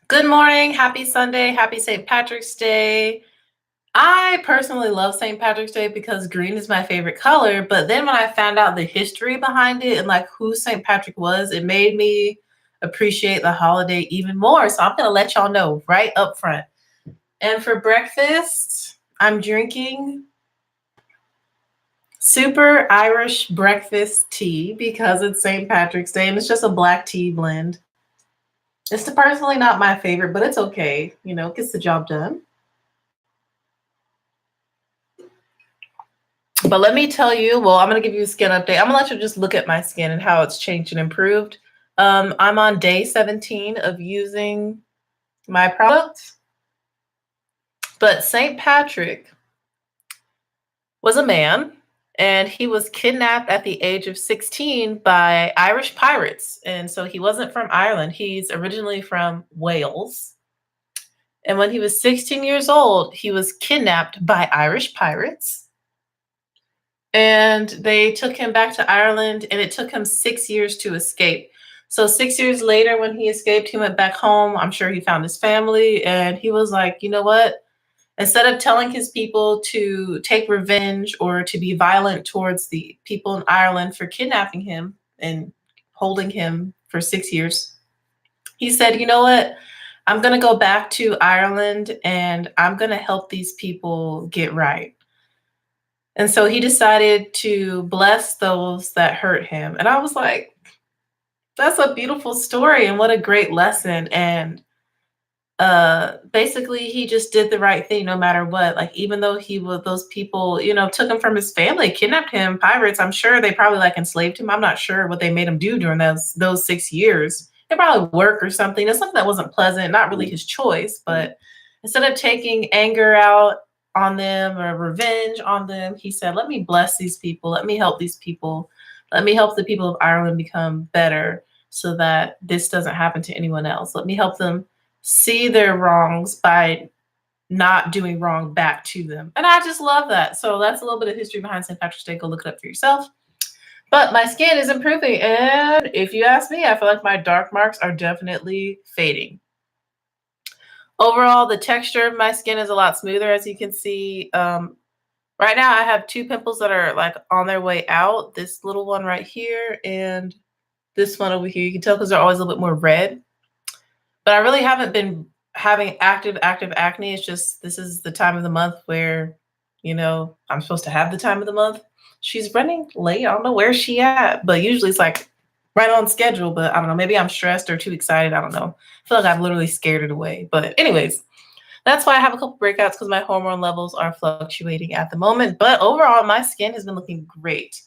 Good morning, happy Sunday, happy St. Patrick's Day. I personally love St. Patrick's Day because green is my favorite color, but then when I found out the history behind it and like who St. Patrick was, it made me appreciate the holiday even more. So I'm going to let y'all know right up front. And for breakfast, I'm drinking super Irish breakfast tea because it's St. Patrick's Day and it's just a black tea blend. It's personally not my favorite, but it's okay. You know, it gets the job done. But let me tell you, well, I'm going to give you a skin update. I'm going to let you just look at my skin and how it's changed and improved. I'm on day 17 of using my product. But St. Patrick was a man, and he was kidnapped at the age of 16 by Irish pirates. And so he wasn't from Ireland. He's originally from Wales. And when he was 16 years old, he was kidnapped by Irish pirates. And they took him back to Ireland, and it took him 6 years to escape. So 6 years later, when he escaped, he went back home. I'm sure he found his family, and he was like, you know what? Instead of telling his people to take revenge or to be violent towards the people in Ireland for kidnapping him and holding him for 6 years, he said, you know what? I'm going to go back to Ireland and I'm going to help these people get right. And so he decided to bless those that hurt him. And I was like, that's a beautiful story and what a great lesson. And basically he just did the right thing no matter what. Like, even though he was, those people, you know, took him from his family, kidnapped him, pirates, I'm sure they probably like enslaved him. I'm not sure what they made him do during those 6 years. They probably work or something. It's something that wasn't pleasant, not really his choice, but instead of taking anger out on them or revenge on them, he said, let me bless these people, let me help these people, let me help the people of Ireland become better so that this doesn't happen to anyone else. Let me help them see their wrongs by not doing wrong back to them. And I just love that. So that's a little bit of history behind St. Patrick's Day. Go look it up for yourself. But my skin is improving. And if you ask me, I feel like my dark marks are definitely fading. Overall, the texture of my skin is a lot smoother, as you can see. Right now, I have two pimples that are like on their way out. This little one right here and this one over here. You can tell because they're always a little bit more red. But I really haven't been having active acne. It's just this is the time of the month where, you know, I'm supposed to have the time of the month. She's running late. I don't know where she at, but usually it's like right on schedule. But I don't know. Maybe I'm stressed or too excited. I don't know. I feel like I've literally scared it away. But anyways, that's why I have a couple breakouts because my hormone levels are fluctuating at the moment. But overall, my skin has been looking great.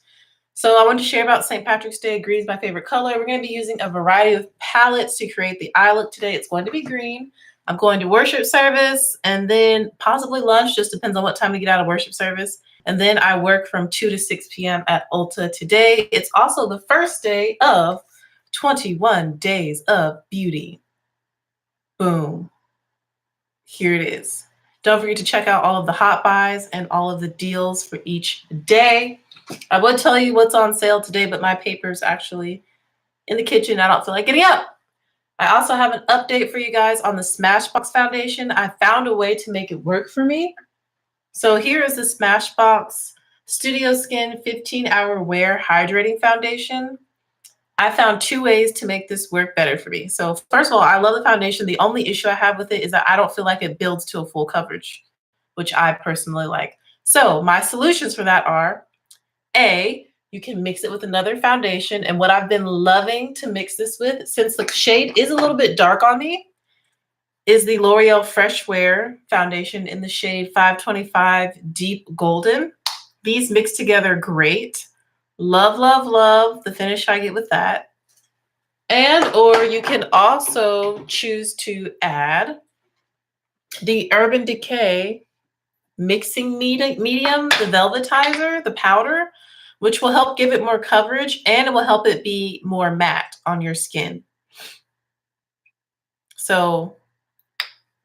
So I wanted to share about St. Patrick's Day. Green is my favorite color. We're going to be using a variety of palettes to create the eye look today. It's going to be green. I'm going to worship service and then possibly lunch. Just depends on what time we get out of worship service. And then I work from 2 to 6 p.m. at Ulta today. It's also the first day of 21 days of beauty. Boom. Here it is. Don't forget to check out all of the hot buys and all of the deals for each day. I would tell you what's on sale today, but my paper's actually in the kitchen. I don't feel like getting up. I also have an update for you guys on the Smashbox foundation. I found a way to make it work for me. So here is the Smashbox Studio Skin 15-Hour Wear Hydrating Foundation. I found two ways to make this work better for me. So first of all, I love the foundation. The only issue I have with it is that I don't feel like it builds to a full coverage, which I personally like. So my solutions for that are, A, you can mix it with another foundation. And what I've been loving to mix this with, since the shade is a little bit dark on me, is the L'Oreal Fresh Wear foundation in the shade 525 Deep Golden. These mix together great. Love, love, love the finish I get with that. And or you can also choose to add the Urban Decay Mixing Medium, the Velvetizer, the powder, which will help give it more coverage and it will help it be more matte on your skin. So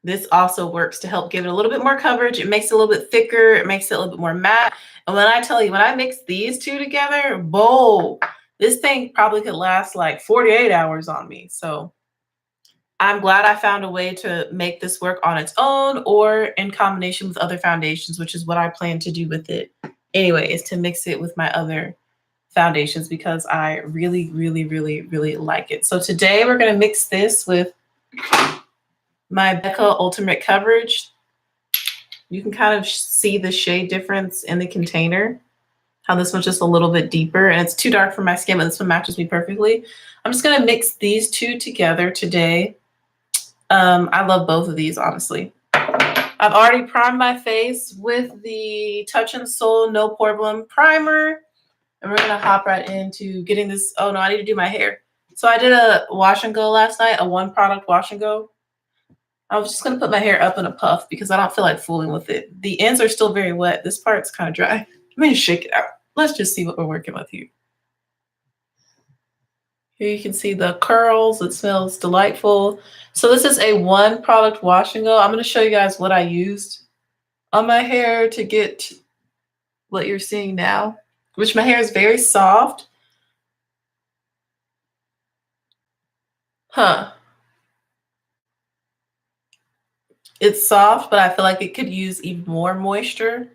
this also works to help give it a little bit more coverage. It makes it a little bit thicker. It makes it a little bit more matte. And when I tell you, when I mix these two together, bold, this thing probably could last like 48 hours on me. So I'm glad I found a way to make this work on its own or in combination with other foundations, which is what I plan to do with it anyway, is to mix it with my other foundations because I really, really, really, really like it. So today we're going to mix this with my Becca Ultimate Coverage. You can kind of see the shade difference in the container, how this one's just a little bit deeper and it's too dark for my skin, but this one matches me perfectly. I'm just going to mix these two together today. I love both of these, honestly. I've already primed my face with the Touch and Soul No Problem Primer. And we're going to hop right into getting this. Oh, no, I need to do my hair. So I did a wash and go last night, a one product wash and go. I was just going to put my hair up in a puff because I don't feel like fooling with it. The ends are still very wet. This part's kind of dry. Let me just shake it out. Let's just see what we're working with here. Here you can see the curls. It smells delightful. So this is a one product wash and go. I'm going to show you guys what I used on my hair to get what you're seeing now, which my hair is very soft. It's soft, but I feel like it could use even more moisture.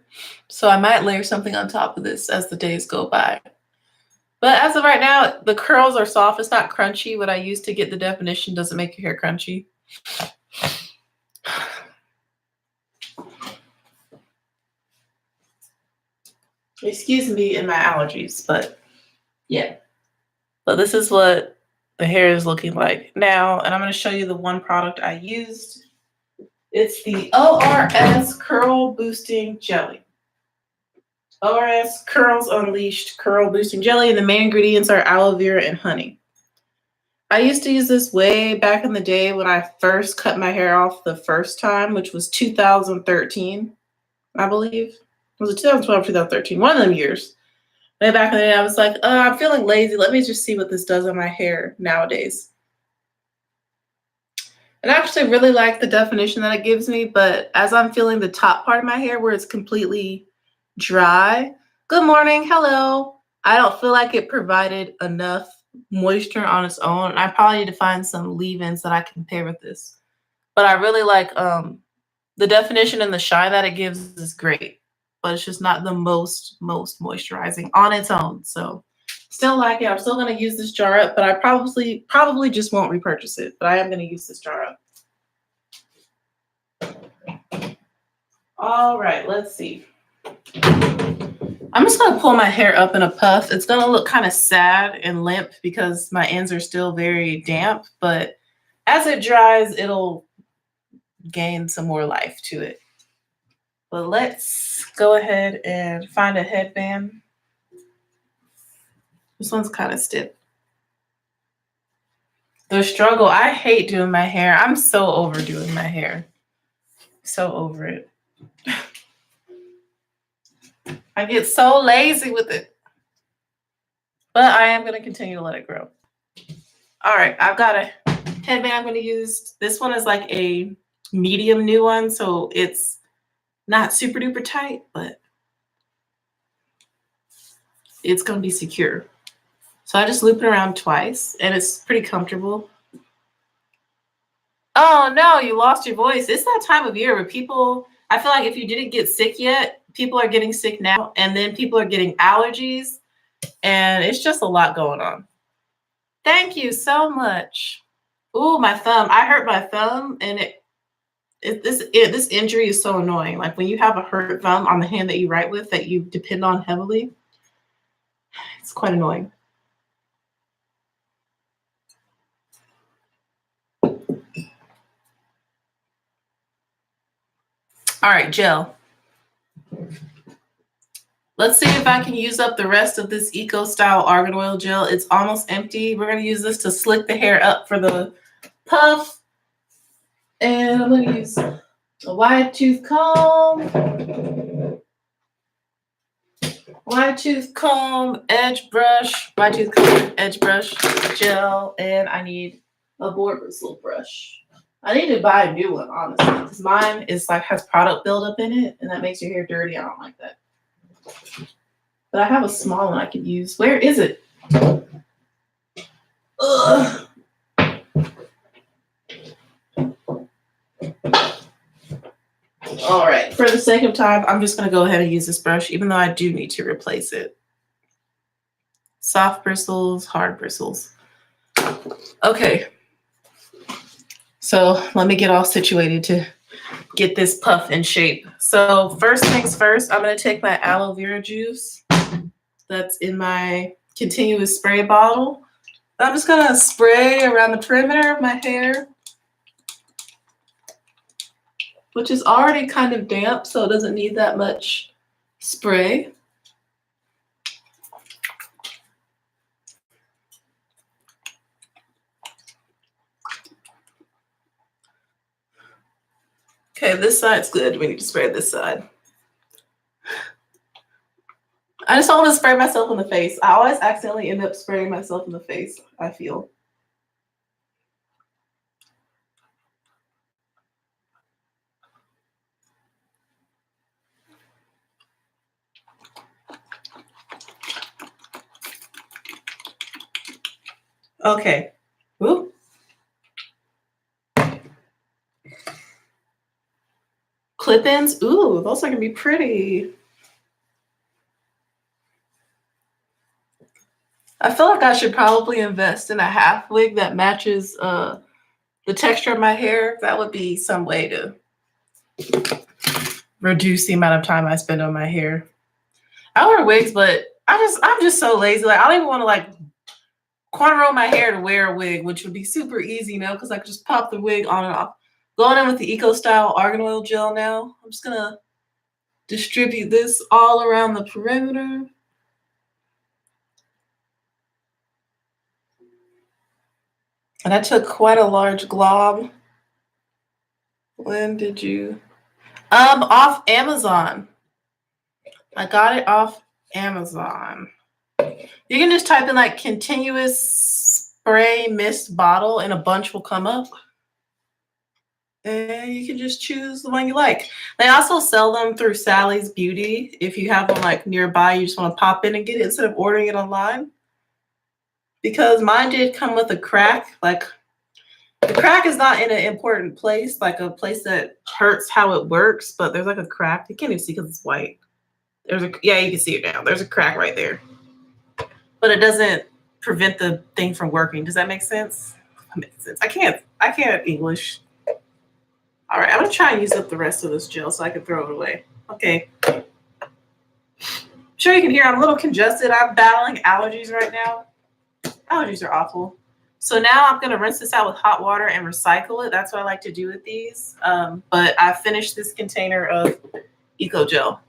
So I might layer something on top of this as the days go by. But as of right now, the curls are soft. It's not crunchy. What I use to get the definition doesn't make your hair crunchy. Excuse me and my allergies, but yeah. But this is what the hair is looking like now. And I'm going to show you the one product I used. It's the ORS Curl Boosting Jelly. ORS Curls Unleashed Curl Boosting Jelly, and the main ingredients are aloe vera and honey. I used to use this way back in the day when I first cut my hair off the first time, which was 2013, I believe. Was it 2012 or 2013? One of them years. Way back in the day, I was like, I'm feeling lazy. Let me just see what this does on my hair nowadays. And I actually really like the definition that it gives me, but as I'm feeling the top part of my hair where it's completely dry. Good morning. Hello. I don't feel like it provided enough moisture on its own. I probably need to find some leave-ins that I can pair with this. But I really like the definition and the shine that it gives is great. But it's just not the most moisturizing on its own. So still like it. I'm still going to use this jar up, but I probably just won't repurchase it. But I am going to use this jar up. All right, let's see. I'm just going to pull my hair up in a puff. It's going to look kind of sad and limp because my ends are still very damp, but as it dries, it'll gain some more life to it. But let's go ahead and find a headband. This one's kind of stiff. The struggle, I hate doing my hair. I'm so over doing my hair. So over it. I get so lazy with it. But I am going to continue to let it grow. All right, I've got a headband I'm going to use. This one is like a medium new one, so it's not super duper tight, but it's going to be secure. So I just loop it around twice, and it's pretty comfortable. Oh, no, you lost your voice. It's that time of year where people, I feel like if you didn't get sick yet, people are getting sick now, and then people are getting allergies, and it's just a lot going on. Thank you so much. Ooh, my thumb. I hurt my thumb, and this injury is so annoying. Like when you have a hurt thumb on the hand that you write with that you depend on heavily, it's quite annoying. All right, gel. Let's see if I can use up the rest of this Eco Style Argan Oil gel. It's almost empty. We're going to use this to slick the hair up for the puff. And I'm going to use a wide tooth comb, edge brush, gel, and I need a board bristle brush. I need to buy a new one, honestly, because mine is like has product buildup in it, and that makes your hair dirty. I don't like that. But I have a small one I could use. Where is it? Ugh. the sake of time, I'm just going to go ahead and use this brush, even though I do need to replace it. Soft bristles, hard bristles. Okay. So let me get all situated to get this puff in shape. So first things first, I'm going to take my aloe vera juice that's in my continuous spray bottle. I'm just going to spray around the perimeter of my hair, which is already kind of damp, so it doesn't need that much spray. Okay, this side's good. We need to spray this side. I just don't want to spray myself in the face. I always accidentally end up spraying myself in the face, I feel. Okay. Whoop. Clip-ins. Ooh, those are going to be pretty. I feel like I should probably invest in a half wig that matches the texture of my hair. That would be some way to reduce the amount of time I spend on my hair. I wear wigs, but I'm just so lazy. Like I don't even want to like cornrow my hair to wear a wig, which would be super easy, because I could just pop the wig on and off. Going in with the Eco Style Argan Oil Gel now. I'm just gonna distribute this all around the perimeter. And I took quite a large glob. When did you? Off Amazon. I got it off Amazon. You can just type in like continuous spray mist bottle and a bunch will come up. And you can just choose the one you like. They also sell them through Sally's Beauty. If you have one like nearby, you just want to pop in and get it instead of ordering it online. Because mine did come with a crack. Like the crack is not in an important place, like a place that hurts how it works, but there's like a crack. You can't even see because it's white. Yeah, you can see it now. There's a crack right there. But it doesn't prevent the thing from working. Does that make sense? That makes sense. I can't English. All right, I'm gonna try and use up the rest of this gel so I can throw it away. Okay. I'm sure you can hear I'm a little congested. I'm battling allergies right now. Allergies are awful. So now I'm gonna rinse this out with hot water and recycle it. That's what I like to do with these. But I finished this container of Eco Gel.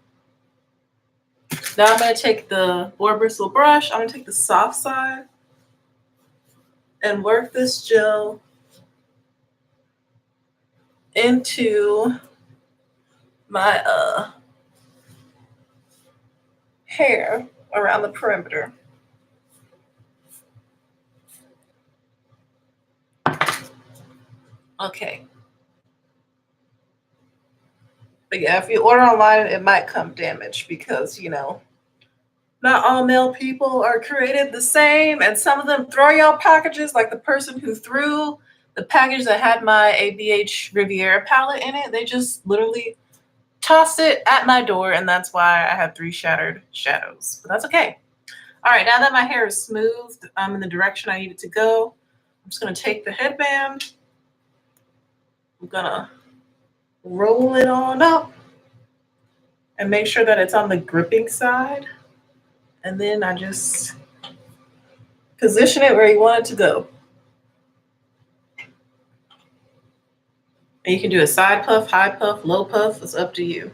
Now I'm gonna take the boar bristle brush. I'm gonna take the soft side and work this gel into my hair around the perimeter. Okay. But yeah, if you order online, it might come damaged because, not all male people are created the same. And some of them throw y'all packages, like the person who threw the package that had my ABH Riviera palette in it. They just literally tossed it at my door. And that's why I had 3 shattered shadows. But that's okay. All right, now that my hair is smoothed, I'm in the direction I need it to go. I'm just going to take the headband. I'm going to roll it on up and make sure that it's on the gripping side. And then I just position it where you want it to go. And you can do a side puff, high puff, low puff. It's up to you.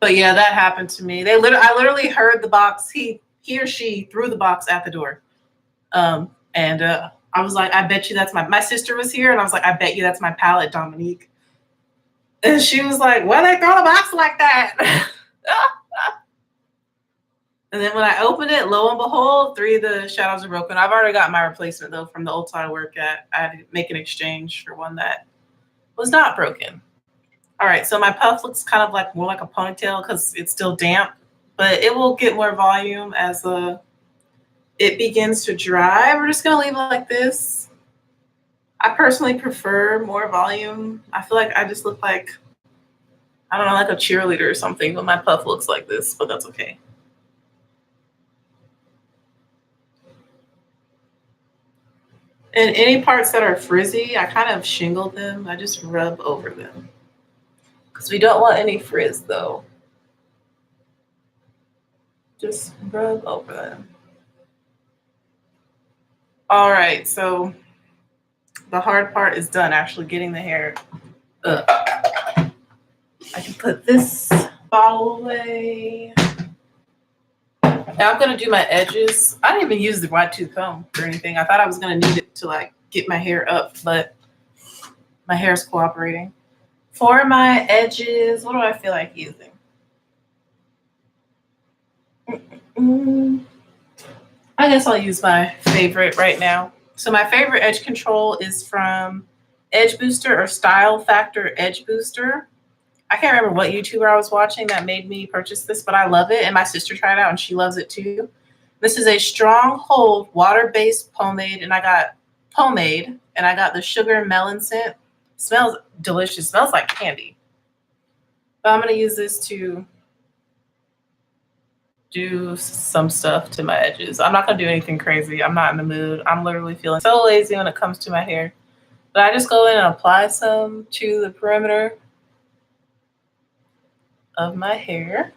But yeah, that happened to me. I literally heard the box. He or she threw the box at the door. And I was like, I bet you that's my sister was here. And I was like, I bet you that's my palette, Dominique. And she was like, why they throw the box like that? And then when I opened it, lo and behold, 3 of the shadows are broken. I've already got my replacement though from the old site I work at. I had to make an exchange for one that was not broken. All right, so my puff looks kind of like more like a ponytail because it's still damp, but it will get more volume as it begins to dry. We're just gonna leave it like this. I personally prefer more volume. I feel like I just look like, I don't know, like a cheerleader or something, but my puff looks like this, but that's okay. And any parts that are frizzy, I kind of shingle them. I just rub over them because we don't want any frizz though. Just rub over them. All right, so the hard part is done, actually getting the hair up. I can put this bottle away. Now I'm gonna do my edges. I didn't even use the wide tooth comb or anything. I thought I was gonna need it to like get my hair up, but my hair is cooperating. For my edges, what do I feel like using? I guess I'll use my favorite right now. So my favorite edge control is from Edge Booster or Style Factor Edge Booster. I can't remember what YouTuber I was watching that made me purchase this, but I love it. And my sister tried it out and she loves it too. This is a strong hold water-based pomade, and I got the sugar melon scent. Smells delicious. Smells like candy. But I'm gonna use this to do some stuff to my edges. I'm not gonna do anything crazy. I'm not in the mood. I'm literally feeling so lazy when it comes to my hair. But I just go in and apply some to the perimeter of my hair.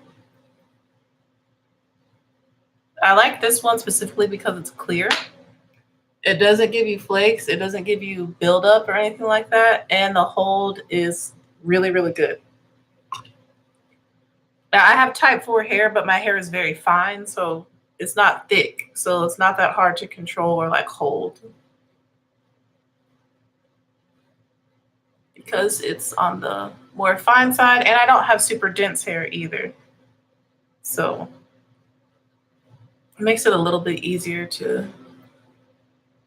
I like this one specifically because it's clear. It doesn't give you flakes. It doesn't give you buildup or anything like that. And the hold is really, really good. Now I have type 4 hair, but my hair is very fine, so it's not thick. So it's not that hard to control or like hold. Because it's on the more fine side, and I don't have super dense hair either. So it makes it a little bit easier to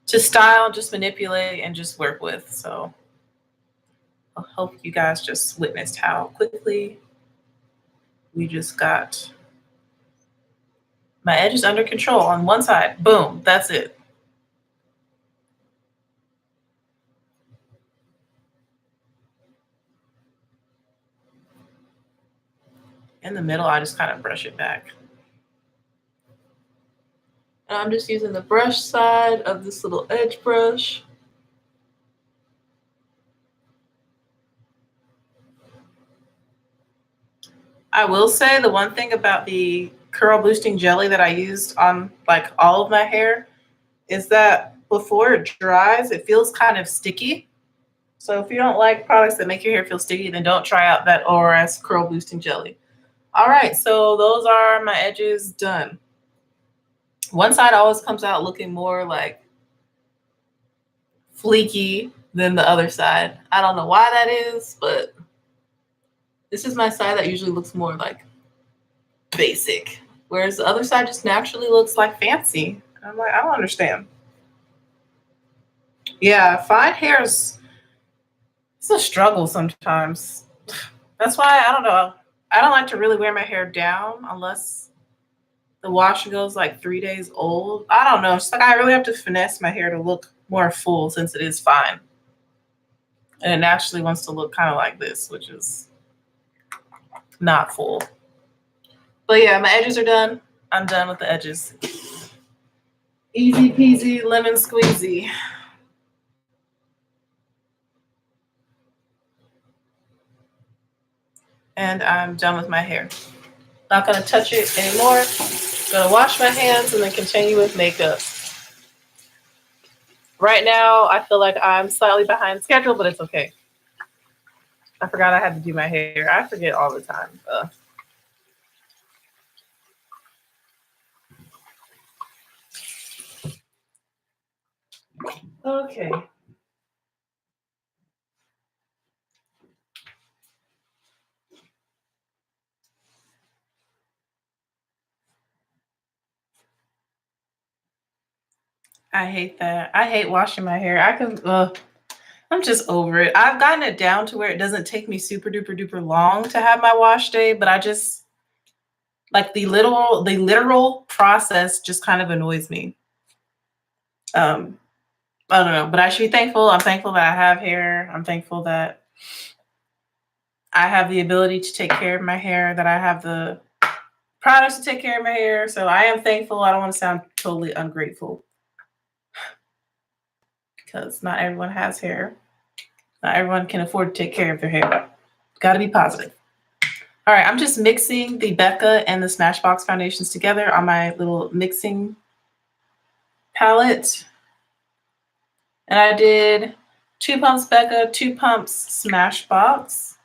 style, just manipulate, and just work with. So I hope you guys just witnessed how quickly we just got my edges under control on one side. Boom, that's it. In the middle, I just kind of brush it back. And I'm just using the brush side of this little edge brush. I will say the one thing about the curl boosting jelly that I used on like all of my hair is that before it dries, it feels kind of sticky. So if you don't like products that make your hair feel sticky, then don't try out that ORS curl boosting jelly. All right, so those are my edges done. One side always comes out looking more like fleeky than the other side. I don't know why that is, but this is my side that usually looks more like basic, whereas the other side just naturally looks like fancy. I'm like, I don't understand. Yeah, fine hair is it's a struggle sometimes. That's why I don't know. I don't like to really wear my hair down unless the wash goes like 3 days old. I don't know. It's like I really have to finesse my hair to look more full since it is fine. And it naturally wants to look kind of like this, which is not full. But yeah, my edges are done. I'm done with the edges. Easy peasy, lemon squeezy. And I'm done with my hair. Not gonna touch it anymore. Gonna wash my hands and then continue with makeup. Right now, I feel like I'm slightly behind schedule, but it's okay. I forgot I had to do my hair. I forget all the time. Okay. I hate that. I hate washing my hair. I'm just over it. I've gotten it down to where it doesn't take me super duper duper long to have my wash day, but I just like the literal process just kind of annoys me. Um, I don't know, but I should be thankful. I'm thankful that I have hair. I'm thankful that I have the ability to take care of my hair, that I have the products to take care of my hair. So I am thankful. I don't want to sound totally ungrateful because not everyone has hair. Not everyone can afford to take care of their hair. Got to be positive. All right, I'm just mixing the Becca and the Smashbox foundations together on my little mixing palette. And I did 2 pumps Becca, 2 pumps Smashbox.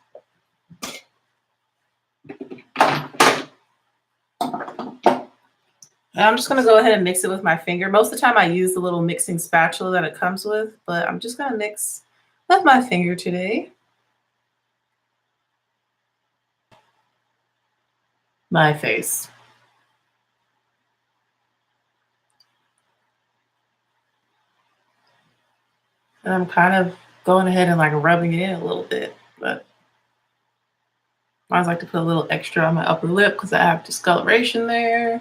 And I'm just going to go ahead and mix it with my finger. Most of the time I use the little mixing spatula that it comes with, but I'm just going to mix with my finger today. My face. And I'm kind of going ahead and like rubbing it in a little bit, but I always like to put a little extra on my upper lip because I have discoloration there.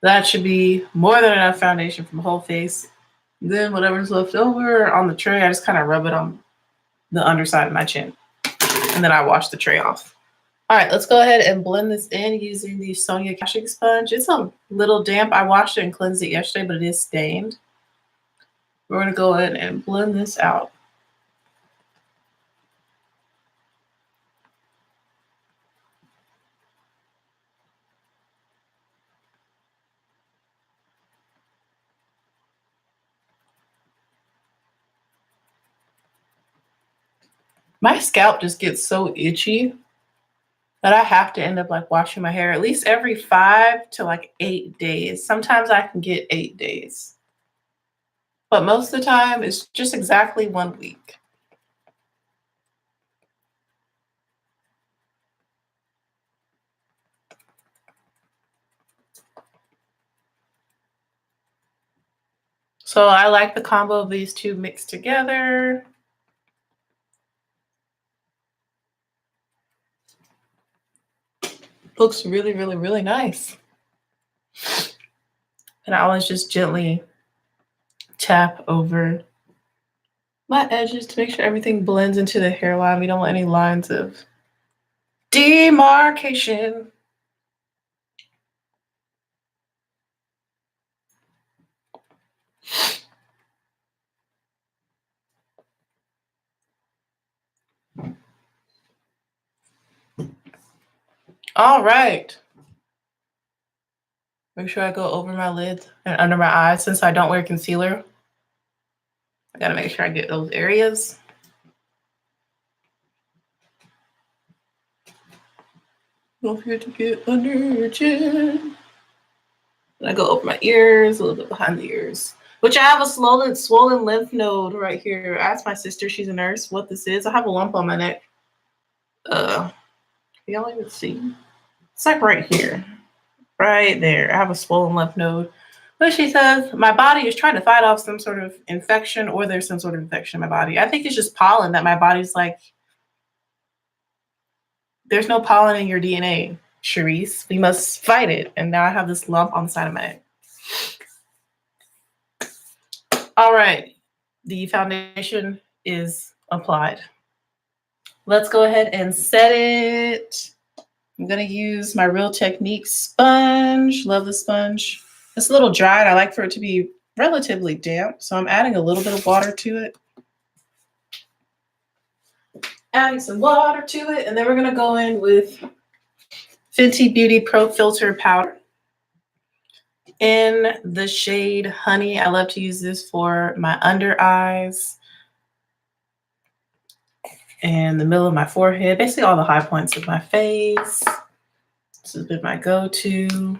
That should be more than enough foundation from the whole face. Then whatever's left over on the tray, I just kind of rub it on the underside of my chin. And then I wash the tray off. All right, let's go ahead and blend this in using the Sonia caching sponge. It's a little damp. I washed it and cleansed it yesterday, but it is stained. We're going to go ahead and blend this out. My scalp just gets so itchy that I have to end up like washing my hair at least every 5 to like 8 days. Sometimes I can get 8 days, but most of the time it's just exactly 1 week. So I like the combo of these two mixed together. Looks really, really, really nice. And I always just gently tap over my edges to make sure everything blends into the hairline. We don't want any lines of demarcation. All right. Make sure I go over my lids and under my eyes since I don't wear concealer. I gotta make sure I get those areas. Don't forget to get under your chin. And I go over my ears, a little bit behind the ears, which I have a swollen lymph node right here. I asked my sister, she's a nurse, what this is. I have a lump on my neck. Y'all even see? It's like right here, right there. I have a swollen lymph node. But she says my body is trying to fight off some sort of infection, or there's some sort of infection in my body. I think it's just pollen that my body's like, there's no pollen in your DNA, Charisse. We must fight it. And now I have this lump on the side of my neck. All right, the foundation is applied. Let's go ahead and set it. I'm gonna use my Real Technique sponge. Love the sponge. It's a little dry and I like for it to be relatively damp. So I'm adding a little bit of water to it. Adding some water to it. And then we're gonna go in with Fenty Beauty Pro Filter Powder in the shade Honey. I love to use this for my under eyes and the middle of my forehead, basically all the high points of my face. This has been my go-to.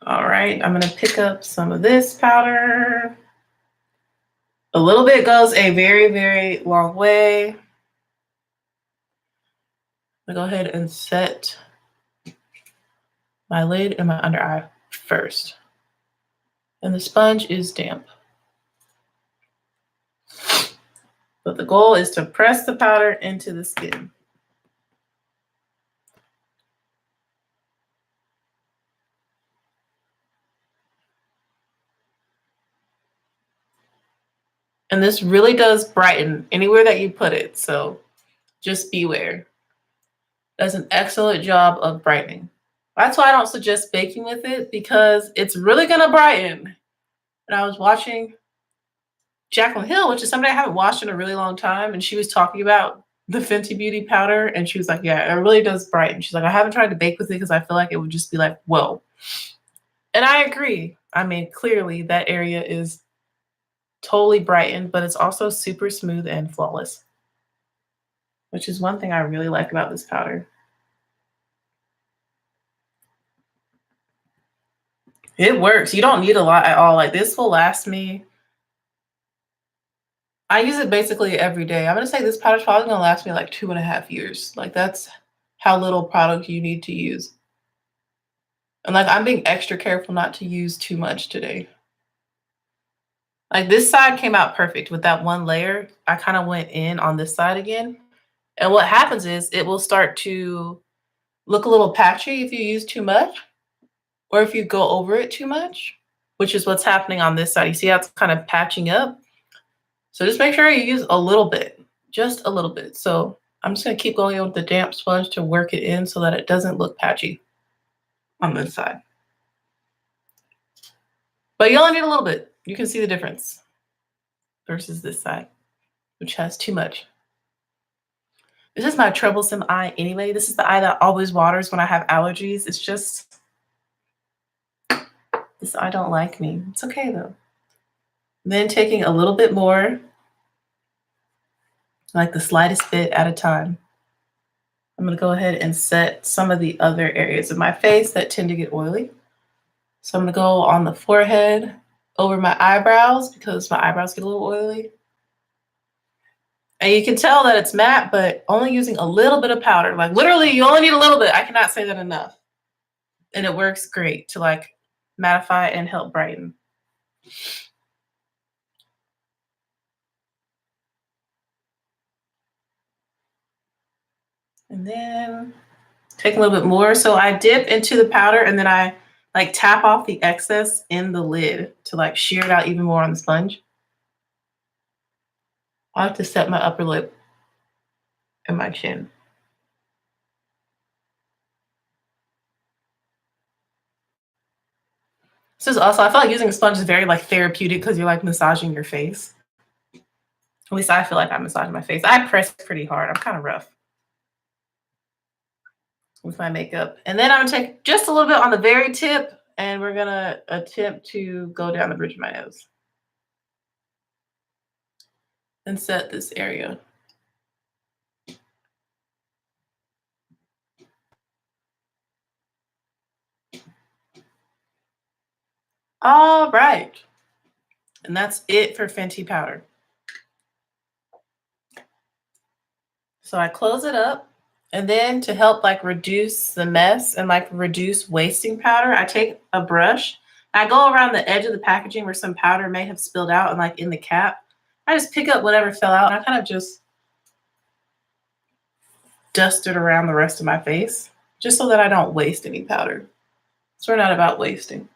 All right, I'm gonna pick up some of this powder. A little bit goes a very, very long way. I'm gonna go ahead and set my lid and my under eye first. And the sponge is damp. But the goal is to press the powder into the skin. And this really does brighten anywhere that you put it. So just beware. Does an excellent job of brightening. That's why I don't suggest baking with it because it's really gonna brighten. And I was watching Jaclyn Hill, which is somebody I haven't watched in a really long time, and she was talking about the Fenty Beauty powder, and she was like, "Yeah, it really does brighten." She's like, "I haven't tried to bake with it because I feel like it would just be like, whoa." And I agree. I mean, clearly that area is totally brightened, but it's also super smooth and flawless, which is one thing I really like about this powder. It works. You don't need a lot at all. Like this will last me. I use it basically every day. I'm gonna say this powder's probably gonna last me like 2.5 years. Like that's how little product you need to use. And like I'm being extra careful not to use too much today. Like this side came out perfect with that one layer. I kind of went in on this side again. And what happens is it will start to look a little patchy if you use too much or if you go over it too much, which is what's happening on this side. You see how it's kind of patching up? So just make sure you use a little bit, just a little bit. So I'm just gonna keep going in with the damp sponge to work it in so that it doesn't look patchy on this side. But you only need a little bit. You can see the difference versus this side, which has too much. This is my troublesome eye anyway. This is the eye that always waters when I have allergies. It's just, this eye don't like me. It's okay though. Then taking a little bit more, like the slightest bit at a time. I'm gonna go ahead and set some of the other areas of my face that tend to get oily. So I'm gonna go on the forehead, over my eyebrows because my eyebrows get a little oily. And you can tell that it's matte, but only using a little bit of powder. Like literally, you only need a little bit. I cannot say that enough. And it works great to like mattify and help brighten. And then take a little bit more. So I dip into the powder and then I like tap off the excess in the lid to like shear it out even more on the sponge. I have to set my upper lip and my chin. This is also, I feel like using a sponge is very like therapeutic because you're like massaging your face. At least I feel like I'm massaging my face. I press pretty hard. I'm kind of rough with my makeup. And then I'm gonna take just a little bit on the very tip and we're gonna attempt to go down the bridge of my nose and set this area. All right. And that's it for Fenty powder. So I close it up and then to help like reduce the mess and like reduce wasting powder, I take a brush. I go around the edge of the packaging where some powder may have spilled out and like in the cap. I just pick up whatever fell out and I kind of just dust it around the rest of my face just so that I don't waste any powder. So we're not about wasting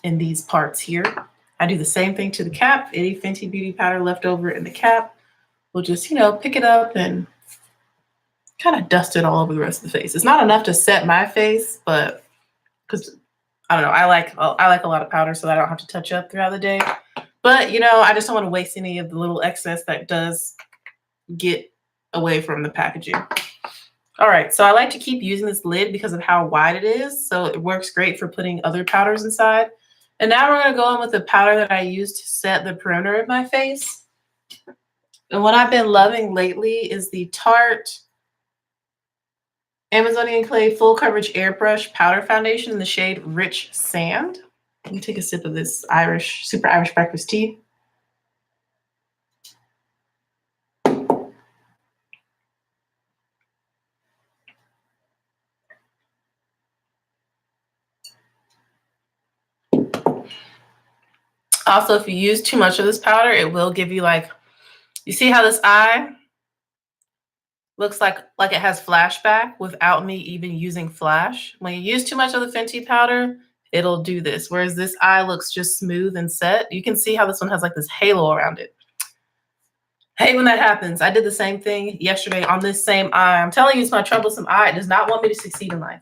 in these parts here. I do the same thing to the cap. Any Fenty Beauty powder left over in the cap, we'll just, pick it up and kind of dust it all over the rest of the face. It's not enough to set my face, but because I don't know, I like a lot of powder so that I don't have to touch up throughout the day. But I just don't want to waste any of the little excess that does get away from the packaging. All right, so I like to keep using this lid because of how wide it is. So it works great for putting other powders inside. And now we're gonna go in with the powder that I used to set the perimeter of my face. And what I've been loving lately is the Tarte Amazonian Clay Full Coverage Airbrush Powder Foundation in the shade Rich Sand. Let me take a sip of this Super Irish breakfast tea. Also, if you use too much of this powder, it will give you like, you see how this eye looks like it has flashback without me even using flash. When you use too much of the Fenty powder, it'll do this. Whereas this eye looks just smooth and set. You can see how this one has like this halo around it. Hate when that happens. I did the same thing yesterday on this same eye. I'm telling you, it's my troublesome eye. It does not want me to succeed in life.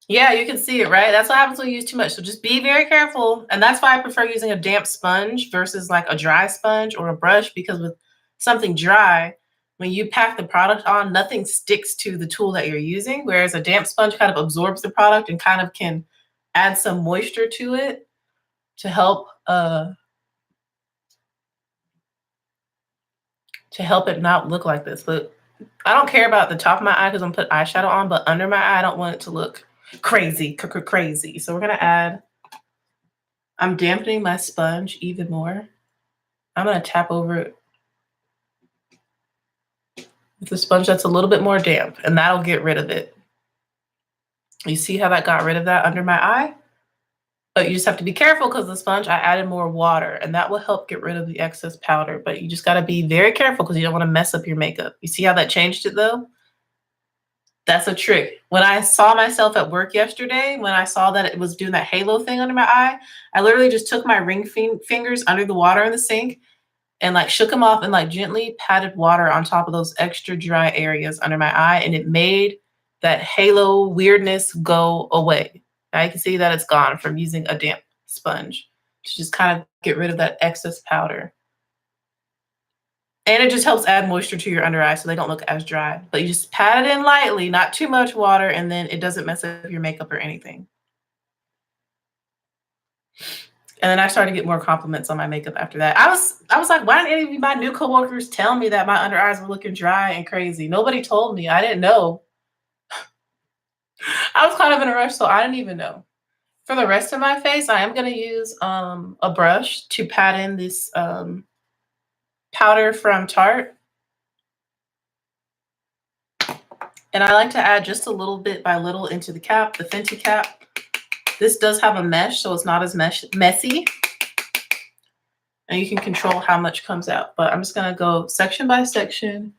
Yeah, you can see it, right? That's what happens when you use too much. So just be very careful. And that's why I prefer using a damp sponge versus like a dry sponge or a brush, because with something dry, when you pack the product on, nothing sticks to the tool that you're using. Whereas a damp sponge kind of absorbs the product and kind of can add some moisture to it to help it not look like this. But I don't care about the top of my eye because I'm putting eyeshadow on, but under my eye, I don't want it to look crazy. So we're gonna I'm dampening my sponge even more. I'm gonna tap over it with a sponge that's a little bit more damp, and that'll get rid of it. You see how that got rid of that under my eye? But you just have to be careful because the sponge, I added more water, and that will help get rid of the excess powder. But you just gotta be very careful because you don't wanna mess up your makeup. You see how that changed it though? That's a trick. When I saw myself at work yesterday, when I saw that it was doing that halo thing under my eye, I literally just took my ring fingers under the water in the sink and like shook them off and like gently patted water on top of those extra dry areas under my eye. And it made that halo weirdness go away. Now you can see that it's gone from using a damp sponge to just kind of get rid of that excess powder. And it just helps add moisture to your under eye so they don't look as dry. But you just pat it in lightly, not too much water, and then it doesn't mess up your makeup or anything. And then I started to get more compliments on my makeup after that. I was like, why didn't any of my new coworkers tell me that my under eyes were looking dry and crazy? Nobody told me. I didn't know. I was kind of in a rush, so I didn't even know. For the rest of my face, I am going to use a brush to pat in this powder from Tarte. And I like to add just a little bit by little into the cap, the Fenty cap. This does have a mesh, so it's not as messy. And you can control how much comes out. But I'm just going to go section by section,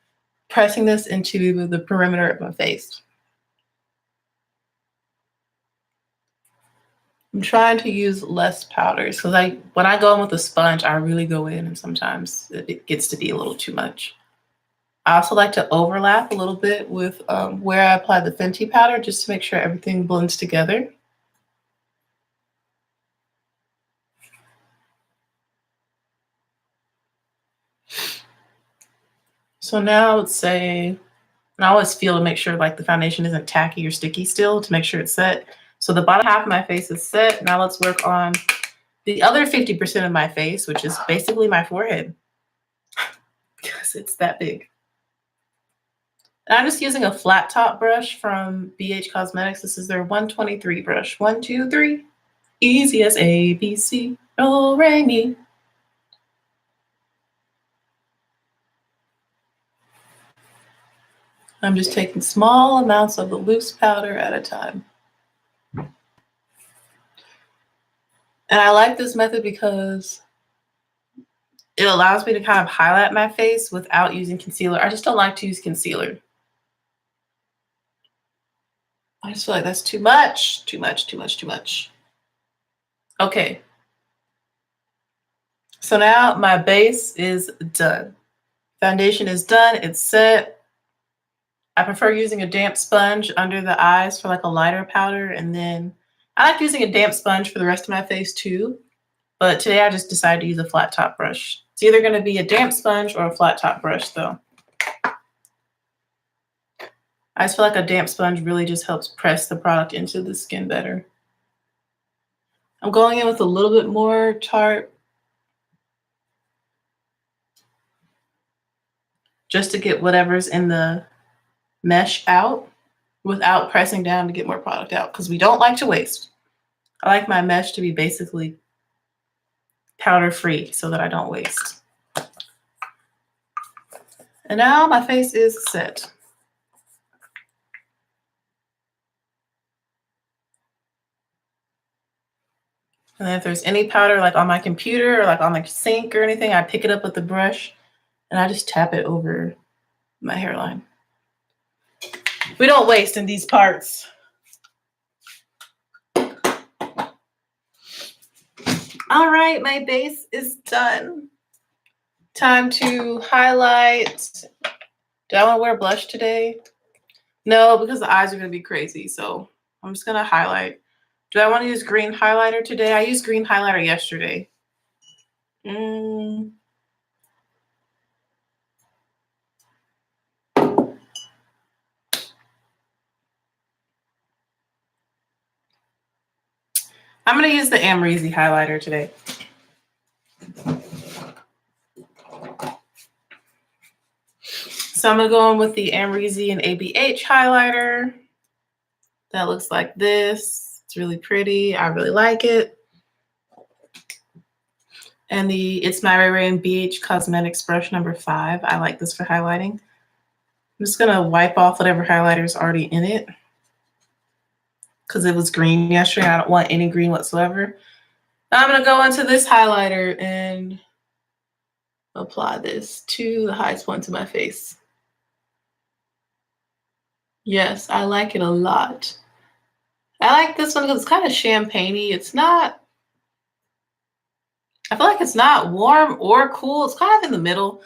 pressing this into the perimeter of my face. I'm trying to use less powders because when I go in with a sponge, I really go in, and sometimes it gets to be a little too much. I also like to overlap a little bit with where I apply the Fenty powder just to make sure everything blends together. So now I would say, and I always feel to make sure like the foundation isn't tacky or sticky still to make sure it's set. So the bottom half of my face is set. Now let's work on the other 50% of my face, which is basically my forehead because it's that big. And I'm just using a flat top brush from BH Cosmetics. This is their 123 brush. 1, 2, 3. Easy as A, B, C. Oh, re, mi. I'm just taking small amounts of the loose powder at a time. And I like this method because it allows me to kind of highlight my face without using concealer. I just don't like to use concealer. I just feel like that's too much, too much, too much, too much. Okay. So now my base is done. Foundation is done, it's set. I prefer using a damp sponge under the eyes for like a lighter powder. And then I like using a damp sponge for the rest of my face too. But today I just decided to use a flat top brush. It's either going to be a damp sponge or a flat top brush though. I just feel like a damp sponge really just helps press the product into the skin better. I'm going in with a little bit more Tarte just to get whatever's in the mesh out without pressing down to get more product out because we don't like to waste. I like my mesh to be basically powder free so that I don't waste. And now my face is set. And then if there's any powder like on my computer or like on my sink or anything, I pick it up with the brush and I just tap it over my hairline. We don't waste in these parts. All right, my base is done. Time to highlight. Do I want to wear blush today? No, because the eyes are going to be crazy. So I'm just going to highlight. Do I want to use green highlighter today? I used green highlighter yesterday. I'm going to use the Amrezy highlighter today. So I'm going to go in with the Amrezy and ABH highlighter. That looks like this. It's really pretty. I really like it. And the It's My Ray Ray and BH Cosmetics brush number 5. I like this for highlighting. I'm just going to wipe off whatever highlighter is already in it, because it was green yesterday. I don't want any green whatsoever. Now I'm going to go into this highlighter and apply this to the highest points of my face. Yes, I like it a lot. I like this one because it's kind of champagne-y. It's not, I feel like it's not warm or cool. It's kind of in the middle.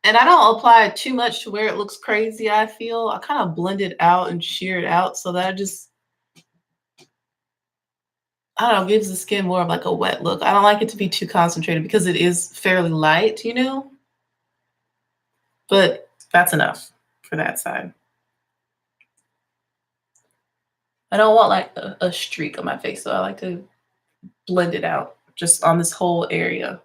And I don't apply it too much to where it looks crazy, I feel. I kind of blend it out and shear it out so that I don't know, gives the skin more of like a wet look. I don't like it to be too concentrated because it is fairly light, you know? But that's enough for that side. I don't want like a streak on my face, so I like to blend it out just on this whole area.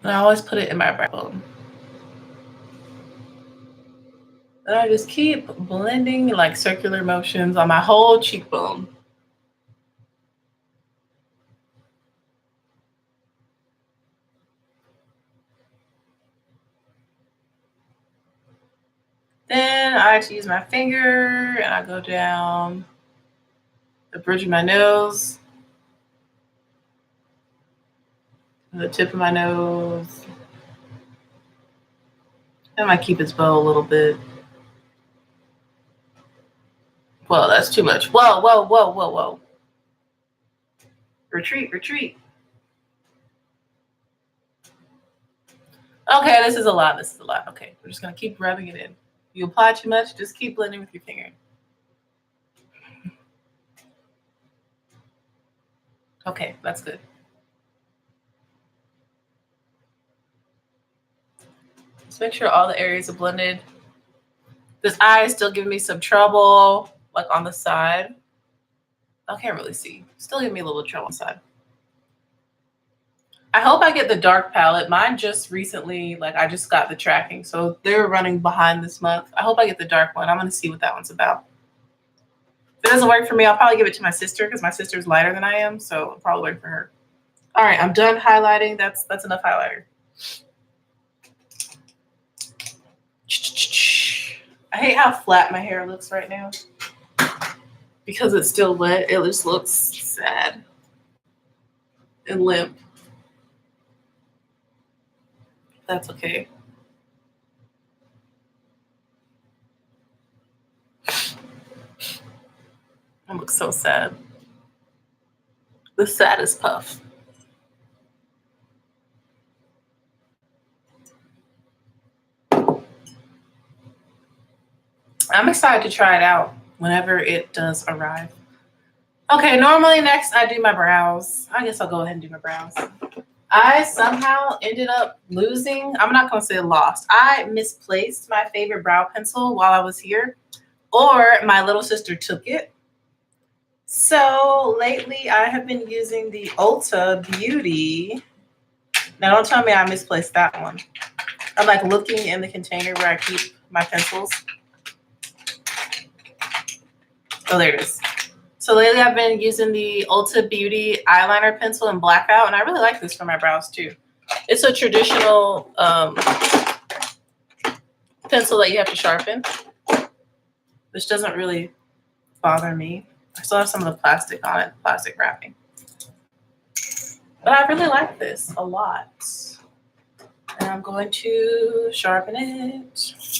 And I always put it in my brow bone. And I just keep blending like circular motions on my whole cheekbone. Then I like to use my finger and I go down the bridge of my nose, the tip of my nose. And my cupid's bow a little bit. Whoa, that's too much. Whoa, whoa, whoa, whoa, whoa. Retreat, retreat. Okay, this is a lot. This is a lot. Okay, we're just gonna keep rubbing it in. You apply too much, just keep blending with your finger. Okay, that's good. Just make sure all the areas are blended. This eye is still giving me some trouble, like on the side. I can't really see. Still giving me a little trouble on the side. I hope I get the dark palette. Mine just recently, like I just got the tracking, so they're running behind this month. I hope I get the dark one. I'm gonna see what that one's about. If it doesn't work for me, I'll probably give it to my sister because my sister's lighter than I am, so I'll probably wait for her. All right, I'm done highlighting. That's enough highlighter. I hate how flat my hair looks right now. Because it's still wet, it just looks sad and limp. That's okay. I look so sad. The saddest puff. I'm excited to try it out whenever it does arrive. Okay, normally next I do my brows. I guess I'll go ahead and do my brows. I somehow ended up losing. I'm not going to say lost. I misplaced my favorite brow pencil while I was here, or my little sister took it. So lately I have been using the Ulta Beauty. Now don't tell me I misplaced that one. I'm like looking in the container where I keep my pencils. Oh, there it is. So lately I've been using the Ulta Beauty eyeliner pencil in Blackout, and I really like this for my brows too. It's a traditional pencil that you have to sharpen, which doesn't really bother me. I still have some of the plastic on it, plastic wrapping. But I really like this a lot. And I'm going to sharpen it.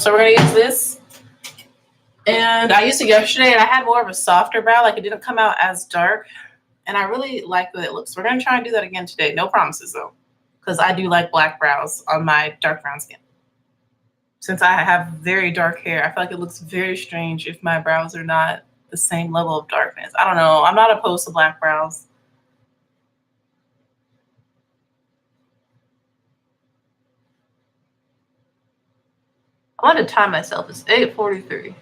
So we're gonna use this. And I used it yesterday and I had more of a softer brow. Like it didn't come out as dark. And I really like the way it looks. We're gonna try and do that again today. No promises though. Because I do like black brows on my dark brown skin. Since I have very dark hair, I feel like it looks very strange if my brows are not the same level of darkness. I don't know. I'm not opposed to black brows. I want to time myself. It's 8:43.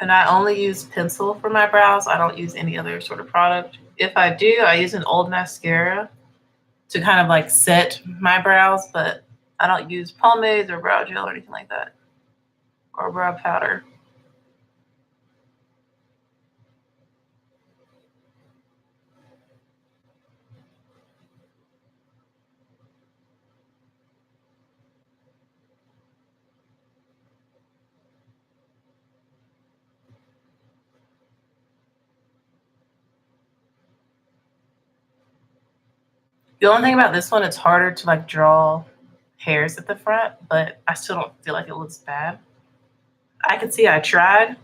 And I only use pencil for my brows. I don't use any other sort of product. If I do, I use an old mascara to kind of like set my brows, but I don't use pomades or brow gel or anything like that, or brow powder. The only thing about this one, it's harder to like draw hairs at the front, but I still don't feel like it looks bad. I can see I tried.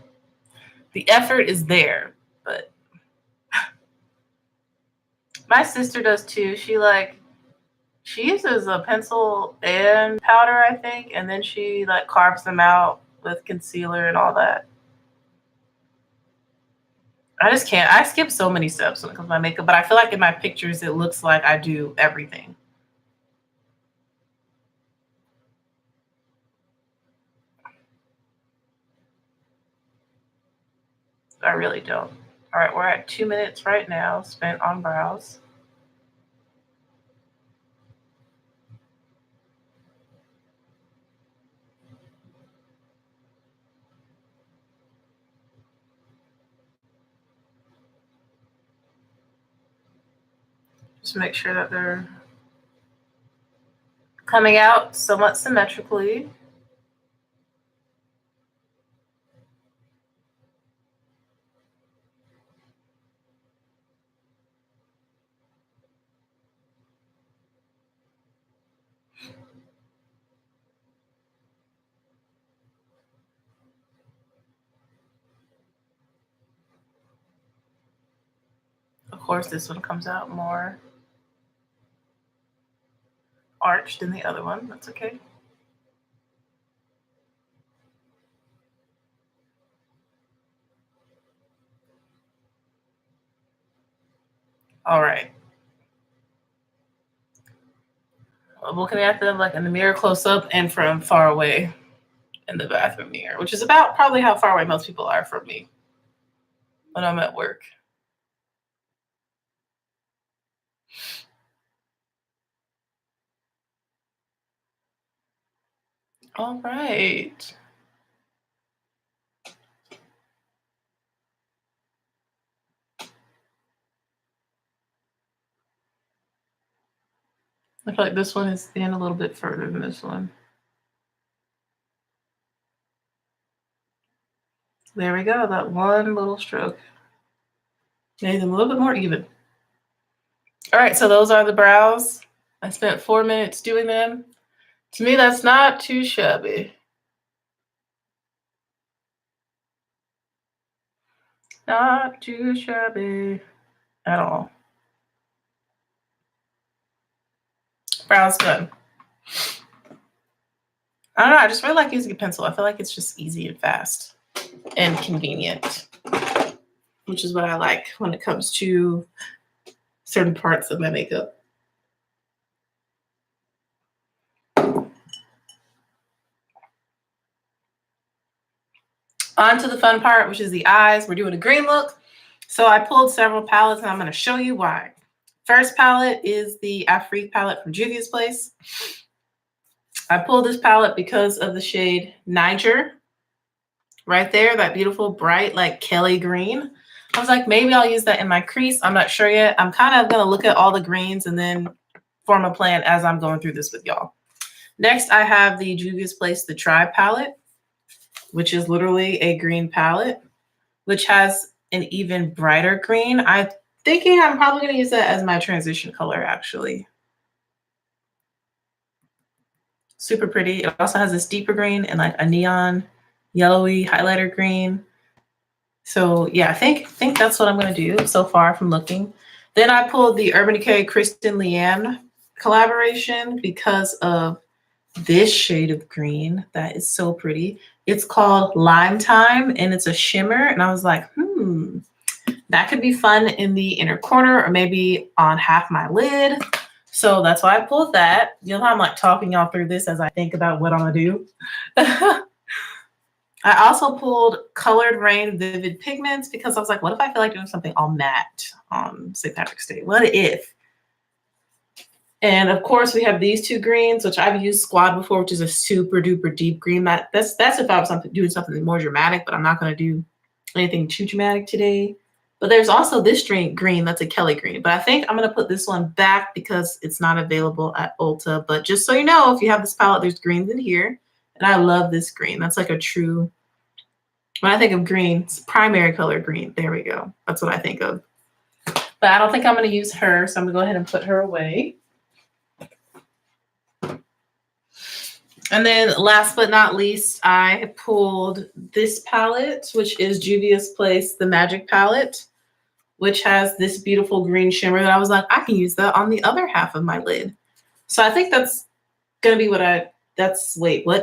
The effort is there, but my sister does too. She uses a pencil and powder, I think, and then she like carves them out with concealer and all that. I just can't. I skip so many steps when it comes to my makeup, but I feel like in my pictures it looks like I do everything. I really don't. All right, we're at 2 minutes right now spent on brows. Just make sure that they're coming out somewhat symmetrically. Of course, this one comes out more arched than the other one. That's okay. All right. I'm looking at them like in the mirror close up and from far away in the bathroom mirror, which is about probably how far away most people are from me when I'm at work. All right. I feel like this one is in a little bit further than this one. There we go. That one little stroke made them a little bit more even. All right, so those are the brows. I spent 4 minutes doing them. To me, that's not too shabby. Not too shabby at all. Brows done. I don't know. I just really like using a pencil. I feel like it's just easy and fast and convenient, which is what I like when it comes to certain parts of my makeup. On to the fun part, which is the eyes. We're doing a green look. So I pulled several palettes and I'm going to show you why. First palette is the Afrique palette from Juvia's Place. I pulled this palette because of the shade Niger, right there, that beautiful bright like Kelly green. I was like, maybe I'll use that in my crease. I'm not sure yet. I'm kind of going to look at all the greens and then form a plan as I'm going through this with y'all. Next, I have the Juvia's Place, the Tribe palette, which is literally a green palette, which has an even brighter green. I'm thinking I'm probably going to use that as my transition color, actually. Super pretty. It also has this deeper green and like a neon yellowy highlighter green. So yeah, I think that's what I'm going to do so far from looking. Then I pulled the Urban Decay Kristen Leanne collaboration because of this shade of green that is so pretty. It's called Lime Time and it's a shimmer. And I was like, that could be fun in the inner corner or maybe on half my lid. So that's why I pulled that. You know how I'm like talking y'all through this as I think about what I'm gonna do. I also pulled Colored Rain Vivid Pigments because I was like, what if I feel like doing something all matte on St. Patrick's Day? What if? And of course, we have these two greens, which I've used Squad before, which is a super duper deep green. That's if I was doing something more dramatic, but I'm not going to do anything too dramatic today. But there's also this green that's a Kelly green. But I think I'm going to put this one back because it's not available at Ulta. But just so you know, if you have this palette, there's greens in here. And I love this green. That's like a true, when I think of green, it's primary color green. There we go. That's what I think of. But I don't think I'm going to use her. So I'm going to go ahead and put her away. And then last but not least, I pulled this palette, which is Juvia's Place, the Magic Palette, which has this beautiful green shimmer that I was like, I can use that on the other half of my lid. So I think that's going to be what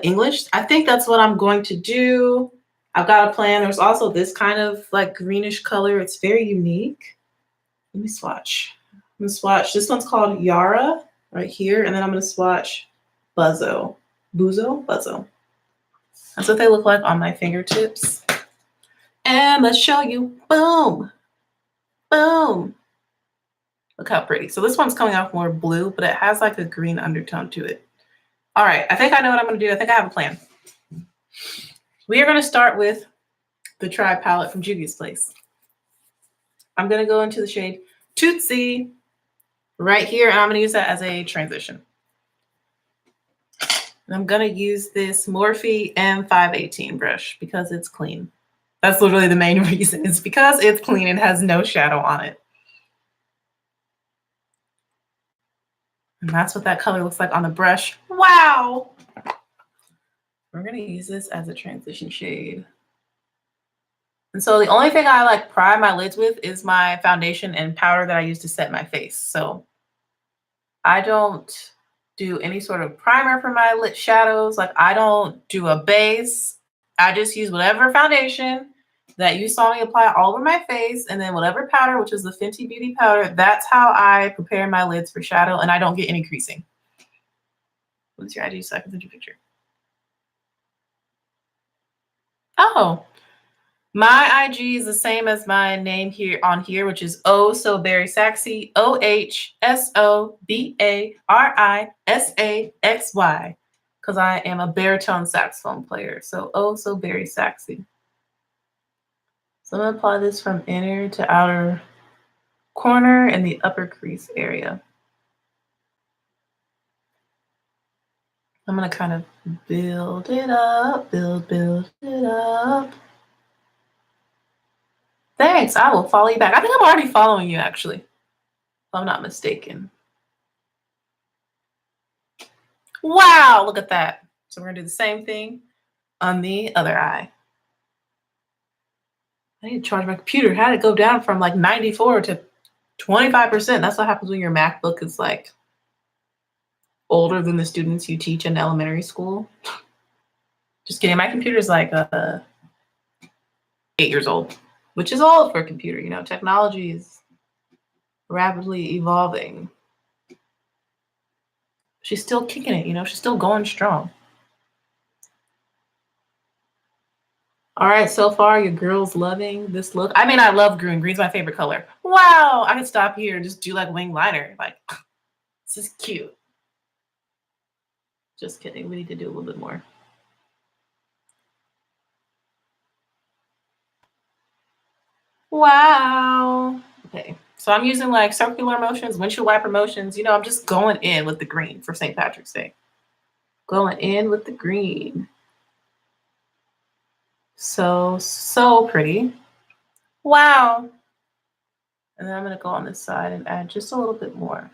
English? I think that's what I'm going to do. I've got a plan. There's also this kind of like greenish color. It's very unique. Let me swatch. I'm going to swatch. This one's called Yara right here. And then I'm going to swatch Buzzo. Buzzo. That's what they look like on my fingertips. And let's show you. Boom. Boom. Look how pretty. So this one's coming off more blue, but it has like a green undertone to it. All right. I think I know what I'm going to do. I think I have a plan. We are going to start with the Tribe palette from Juvia's Place. I'm going to go into the shade Tootsie right here, and I'm going to use that as a transition. And I'm going to use this Morphe M518 brush because it's clean. That's literally the main reason. It's because it's clean and has no shadow on it. And that's what that color looks like on the brush. Wow. We're going to use this as a transition shade. And so the only thing I like prime my lids with is my foundation and powder that I use to set my face. So I don't do any sort of primer for my lid shadows. Like I don't do a base. I just use whatever foundation that you saw me apply all over my face, and then whatever powder, which is the Fenty Beauty powder, that's how I prepare my lids for shadow, and I don't get any creasing. What's your IG so I can send you a picture? Oh, my IG is the same as my name here on here, which is Oh So Berry Saxy, OHSOBARISAXY, because I am a baritone saxophone player. So Oh So Berry Saxy. So I'm going to apply this from inner to outer corner in the upper crease area. I'm going to kind of build it up, build it up. Thanks. I will follow you back. I think I'm already following you, actually, if I'm not mistaken. Wow, look at that. So we're going to do the same thing on the other eye. I need to charge my computer. How did it go down from like 94 to 25%? That's what happens when your MacBook is like older than the students you teach in elementary school. Just kidding. My computer is like 8 years old, which is old for a computer. You know, technology is rapidly evolving. She's still kicking it, you know, she's still going strong. All right, so far your girl's loving this look. I mean, I love green. Green's my favorite color. Wow, I could stop here and just do like wing liner. Like, this is cute. Just kidding. We need to do a little bit more. Wow. Okay. So I'm using like circular motions, windshield wiper motions. You know, I'm just going in with the green for St. Patrick's Day. Going in with the green. So, so pretty. Wow. And then I'm going to go on this side and add just a little bit more.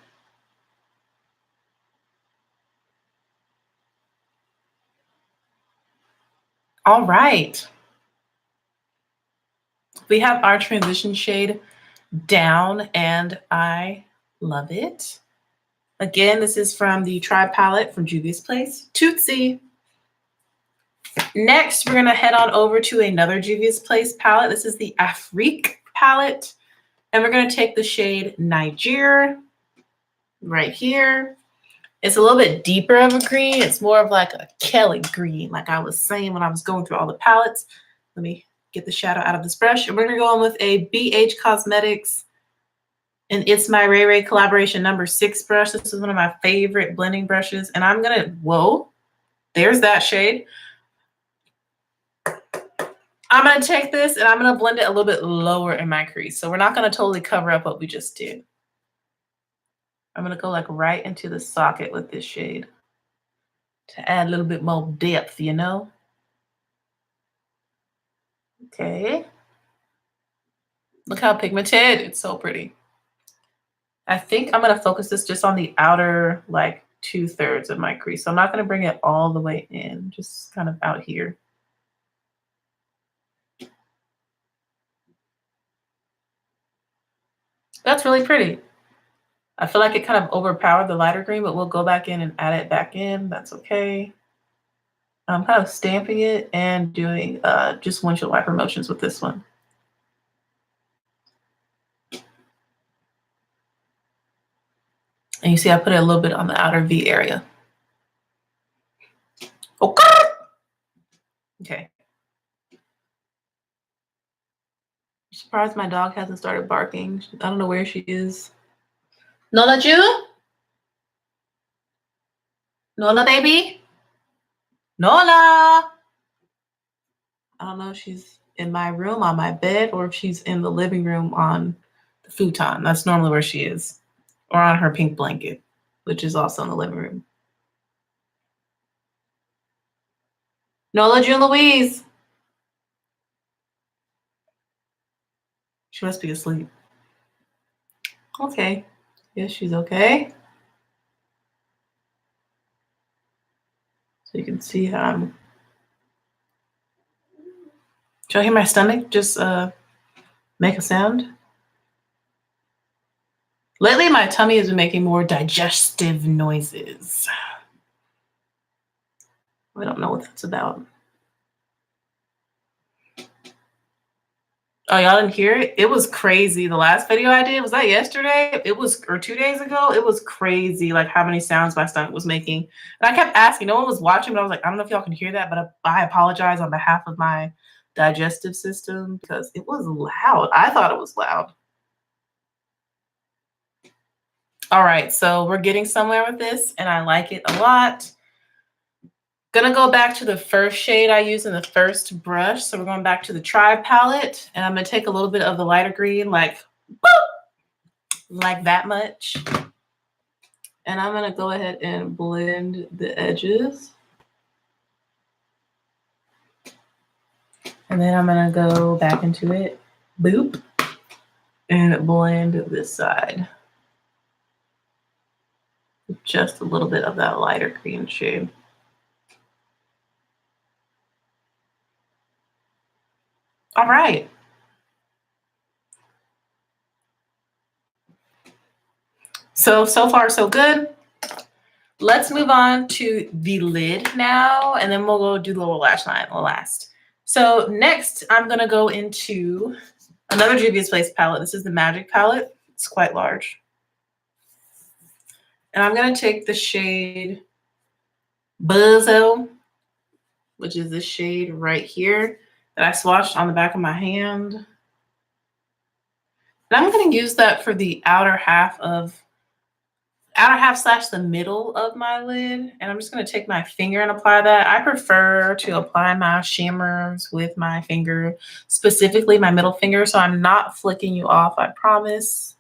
All right. We have our transition shade down and I love it. Again, this is from the Tribe palette from Juvia's Place. Tootsie. Next, we're going to head on over to another Juvia's Place palette. This is the Afrique palette. And we're going to take the shade Niger right here. It's a little bit deeper of a green. It's more of like a Kelly green, like I was saying when I was going through all the palettes. Let me get the shadow out of this brush. And we're going to go on with a BH Cosmetics and It's My Ray Ray collaboration #6 brush. This is one of my favorite blending brushes. And I'm going to, whoa, there's that shade. I'm going to take this and I'm going to blend it a little bit lower in my crease. So we're not going to totally cover up what we just did. I'm going to go like right into the socket with this shade to add a little bit more depth, you know? Okay. Look how pigmented. It's so pretty. I think I'm going to focus this just on the outer like 2/3 of my crease. So I'm not going to bring it all the way in, just kind of out here. That's really pretty. I feel like it kind of overpowered the lighter green, but we'll go back in and add it back in. That's okay. I'm kind of stamping it and doing just windshield wiper motions with this one. And you see I put it a little bit on the outer V area. Okay. Okay. I'm surprised my dog hasn't started barking. I don't know where she is. Nola Ju? Nola, baby? Nola! I don't know if she's in my room on my bed or if she's in the living room on the futon. That's normally where she is. Or on her pink blanket, which is also in the living room. Nola June Louise. She must be asleep. Okay. Yes, she's okay. So you can see how I'm. Do you hear my stomach just make a sound? Lately, my tummy has been making more digestive noises. I don't know what that's about. Oh, y'all didn't hear it? It was crazy. The last video I did, was that yesterday? It was, or 2 days ago? It was crazy, like how many sounds my stomach was making. And I kept asking, no one was watching, but I was like, I don't know if y'all can hear that, but I apologize on behalf of my digestive system because it was loud. I thought it was loud. All right, so we're getting somewhere with this, and I like it a lot. Gonna go back to the first shade I used in the first brush. So we're going back to the Tribe palette, and I'm gonna take a little bit of the lighter green, like, boop, like that much. And I'm gonna go ahead and blend the edges. And then I'm gonna go back into it, boop, and blend this side. Just a little bit of that lighter green shade. All right. So far, so good. Let's move on to the lid now, and then we'll go do the lower lash line last. So next, I'm gonna go into another Juvia's Place palette. This is the Magic palette. It's quite large. And I'm gonna take the shade Buzzo, which is this shade right here that I swatched on the back of my hand. And I'm gonna use that for the outer half of outer half slash the middle of my lid. And I'm just going to take my finger and apply that. I prefer to apply my shimmers with my finger, specifically my middle finger. So I'm not flicking you off, I promise.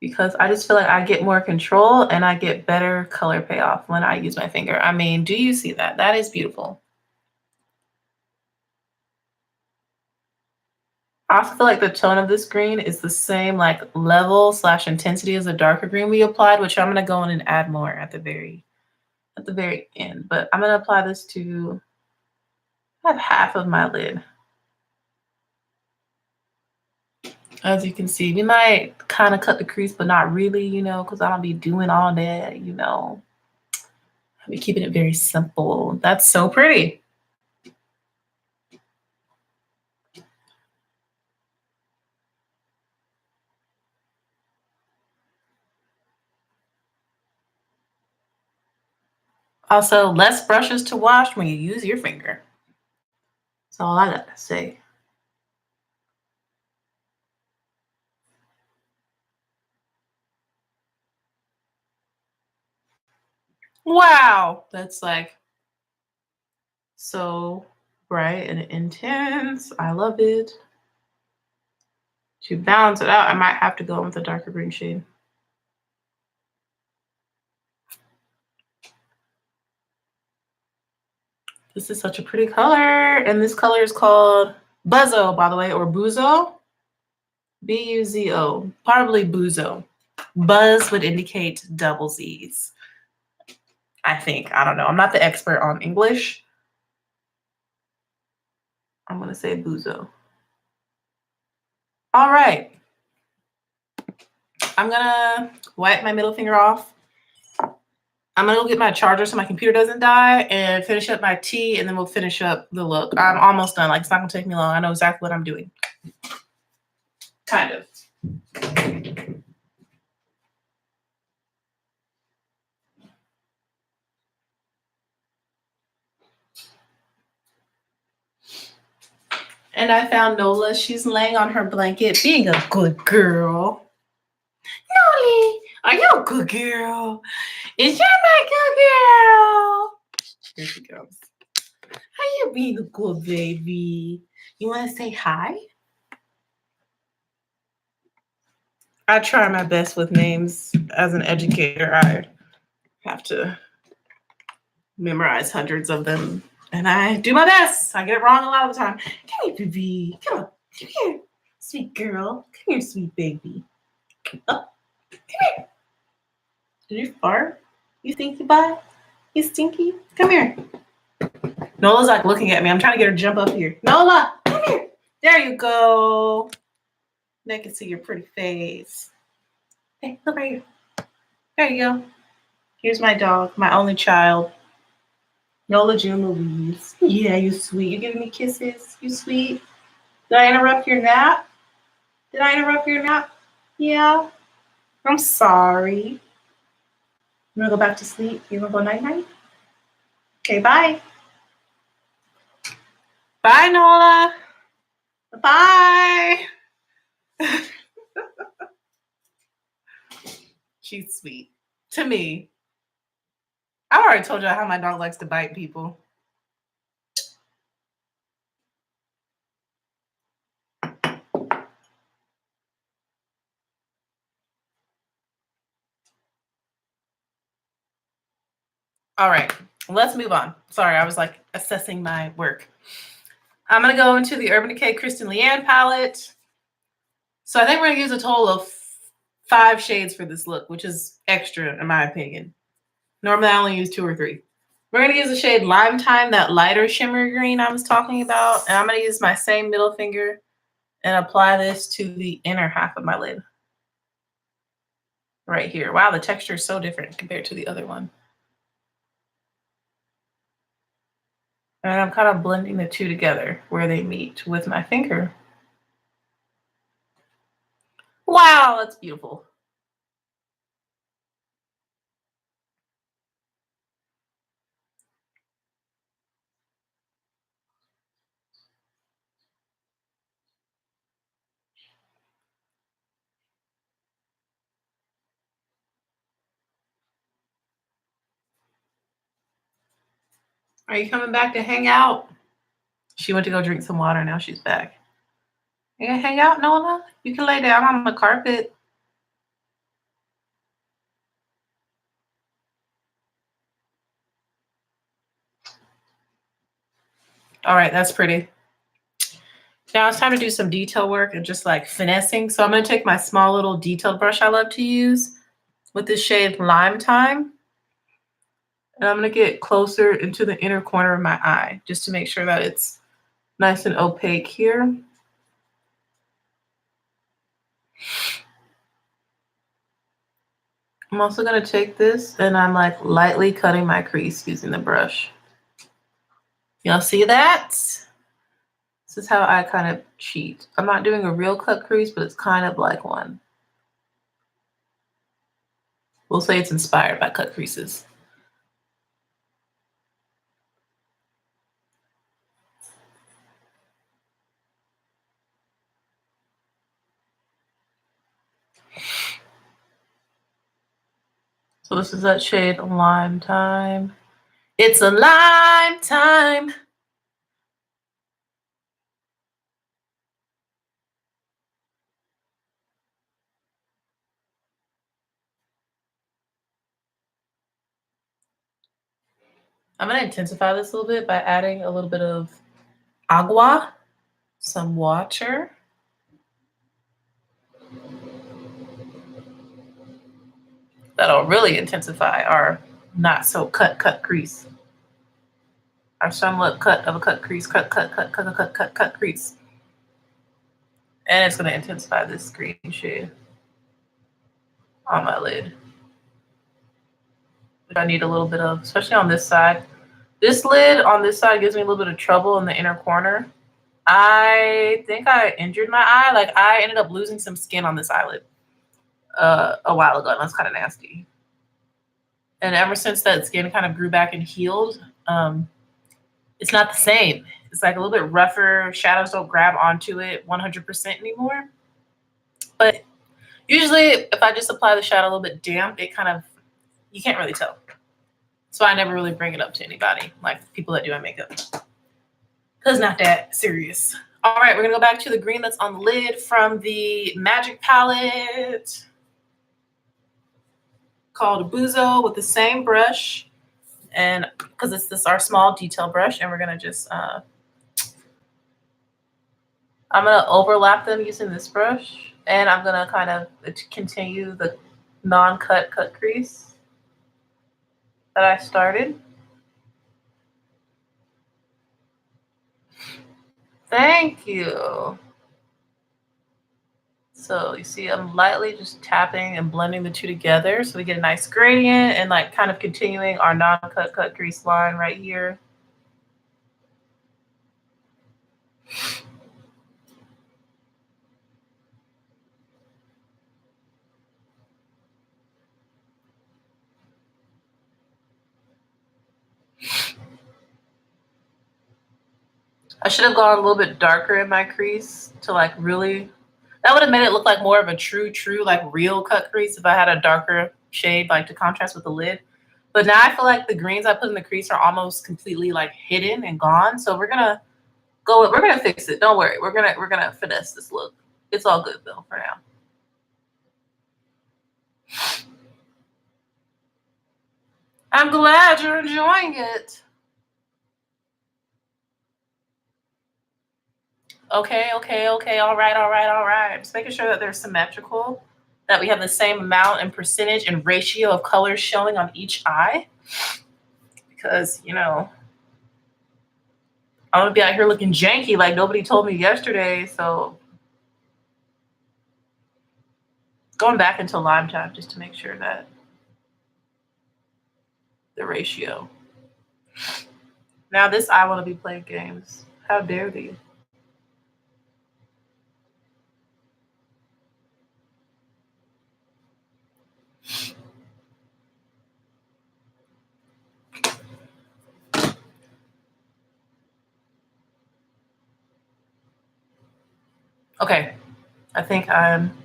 Because I just feel like I get more control and I get better color payoff when I use my finger. I mean, do you see that? That is beautiful. I also feel like the tone of this green is the same like level slash intensity as the darker green we applied, which I'm gonna go in and add more at the very end. But I'm gonna apply this to about half of my lid. As you can see, we might kind of cut the crease, but not really, you know, because I don't be doing all that, you know. I'll be keeping it very simple. That's so pretty. Also, less brushes to wash when you use your finger. That's all I gotta say. Wow, that's like so bright and intense. I love it. To balance it out, I might have to go with a darker green shade. This is such a pretty color. And this color is called Buzzo, by the way, or Buzo. Buzo. Probably Buzo. Buzz would indicate double Z's. I think. I don't know. I'm not the expert on English. I'm going to say Buzo. All right. I'm going to wipe my middle finger off. I'm going to go get my charger so my computer doesn't die and finish up my tea, and then we'll finish up the look. I'm almost done. Like, it's not going to take me long. I know exactly what I'm doing. Kind of. And I found Nola. She's laying on her blanket, being a good girl. Noli, are you a good girl? Is that my good girl? Here she goes. How you being a good baby? You want to say hi? I try my best with names. As an educator, I have to memorize hundreds of them, and I do my best. I get it wrong a lot of the time. Come here, baby. Come on. Come here, sweet girl. Come here, sweet baby. Oh, come here. Did you fart? You stinky butt? You stinky? Come here. Nola's like looking at me. I'm trying to get her to jump up here. Nola, come here. There you go. They can see your pretty face. Hey, look right here. There you go. Here's my dog, my only child. Nola June Louise. Yeah, you sweet. You giving me kisses? You sweet? Did I interrupt your nap? Did I interrupt your nap? Yeah. I'm sorry. You wanna go back to sleep? You wanna go night night? Okay, bye. Bye, Nola. Bye. She's sweet. To me. I already told you how my dog likes to bite people. All right, let's move on. Sorry, I was like assessing my work. I'm gonna go into the Urban Decay Kristen Leanne palette. So I think we're gonna use a total of 5 shades for this look, which is extra in my opinion. Normally I only use 2 or 3. We're gonna use the shade Lime Time, that lighter shimmer green I was talking about. And I'm gonna use my same middle finger and apply this to the inner half of my lid. Right here. Wow, the texture is so different compared to the other one. And I'm kind of blending the two together where they meet with my finger. Wow, that's beautiful. Are you coming back to hang out? She went to go drink some water. Now she's back. You gonna hang out, Nola? You can lay down on the carpet. All right, that's pretty. Now it's time to do some detail work and just like finessing. So I'm gonna take my small little detailed brush I love to use with the shade Lime Time. And I'm gonna get closer into the inner corner of my eye just to make sure that it's nice and opaque here. I'm also gonna take this and I'm like lightly cutting my crease using the brush. Y'all see that? This is how I kind of cheat. I'm not doing a real cut crease, but it's kind of like one. We'll say it's inspired by cut creases. So this is that shade Lime Time. It's a lime time. I'm going to intensify this a little bit by adding a little bit of agua, some water. That'll really intensify our not so cut crease. Our somewhat cut of a cut crease, cut crease. And it's going to intensify this green shade on my lid. I need a little bit of, especially on this side. This lid on this side gives me a little bit of trouble in the inner corner. I think I injured my eye. Like I ended up losing some skin on this eyelid a while ago, and that's kind of nasty. And ever since that skin kind of grew back and healed, it's not the same. It's like a little bit rougher. Shadows don't grab onto it 100% anymore. But usually if I just apply the shadow a little bit damp, it kind of, you can't really tell. So I never really bring it up to anybody, like people that do my makeup. Because it's not that serious. All right, we're going to go back to the green that's on the lid from the Magic palette called Buzo with the same brush. And because it's this our small detail brush, and we're going to just, I'm going to overlap them using this brush. And I'm going to kind of continue the non-cut crease that I started. Thank you. So you see I'm lightly just tapping and blending the two together so we get a nice gradient and like kind of continuing our non-cut crease line right here. I should have gone a little bit darker in my crease to like really, that would have made it look like more of a true like real cut crease if I had a darker shade like to contrast with the lid. But now I feel like the greens I put in the crease are almost completely like hidden and gone. So we're gonna fix it. Don't worry. We're gonna finesse this look. It's all good though for now. I'm glad you're enjoying it. Okay. All right. Just making sure that they're symmetrical, that we have the same amount and percentage and ratio of colors showing on each eye. Because, you know, I'm gonna be out here looking janky like nobody told me yesterday. So going back into Lime Time just to make sure that the ratio. Now this I want to be playing games. How dare they? Okay, I think I'm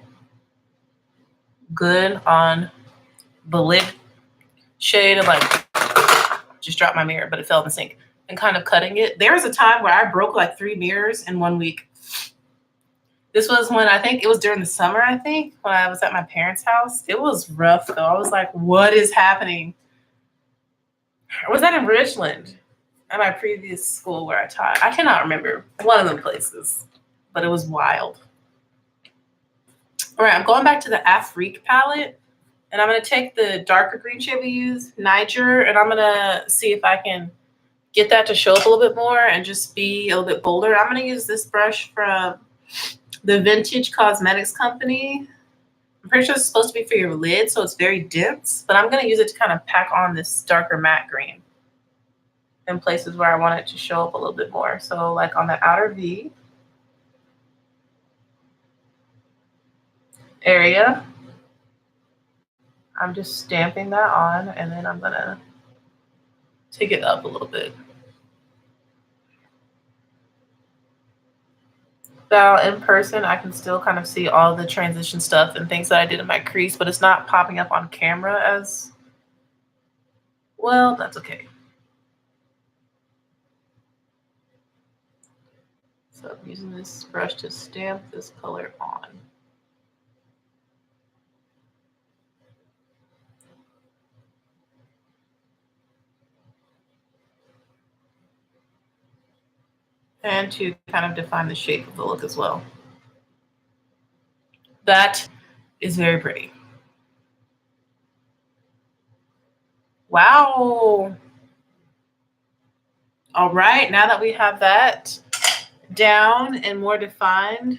good on the lid shade of like, just dropped my mirror, but it fell in the sink. and kind of cutting it. There was a time where I broke like 3 mirrors in 1 week. This was when I think it was during the summer, I think, when I was at my parents' house. It was rough though. I was like, what is happening? Or was that in Richland at my previous school where I taught? I cannot remember. One of them places. But it was wild. All right, I'm going back to the Afrique palette. And I'm going to take the darker green shade we use, Niger, and I'm going to see if I can get that to show up a little bit more and just be a little bit bolder. I'm going to use this brush from the Vintage Cosmetics Company. I'm pretty sure it's supposed to be for your lid, so it's very dense, but I'm going to use it to kind of pack on this darker matte green in places where I want it to show up a little bit more. So like on the outer V area, I'm just stamping that on, and then I'm going to take it up a little bit. Now in person, I can still kind of see all the transition stuff and things that I did in my crease, but it's not popping up on camera as well. That's okay. So I'm using this brush to stamp this color on. And to kind of define the shape of the look as well. That is very pretty. Wow. All right, now that we have that down and more defined,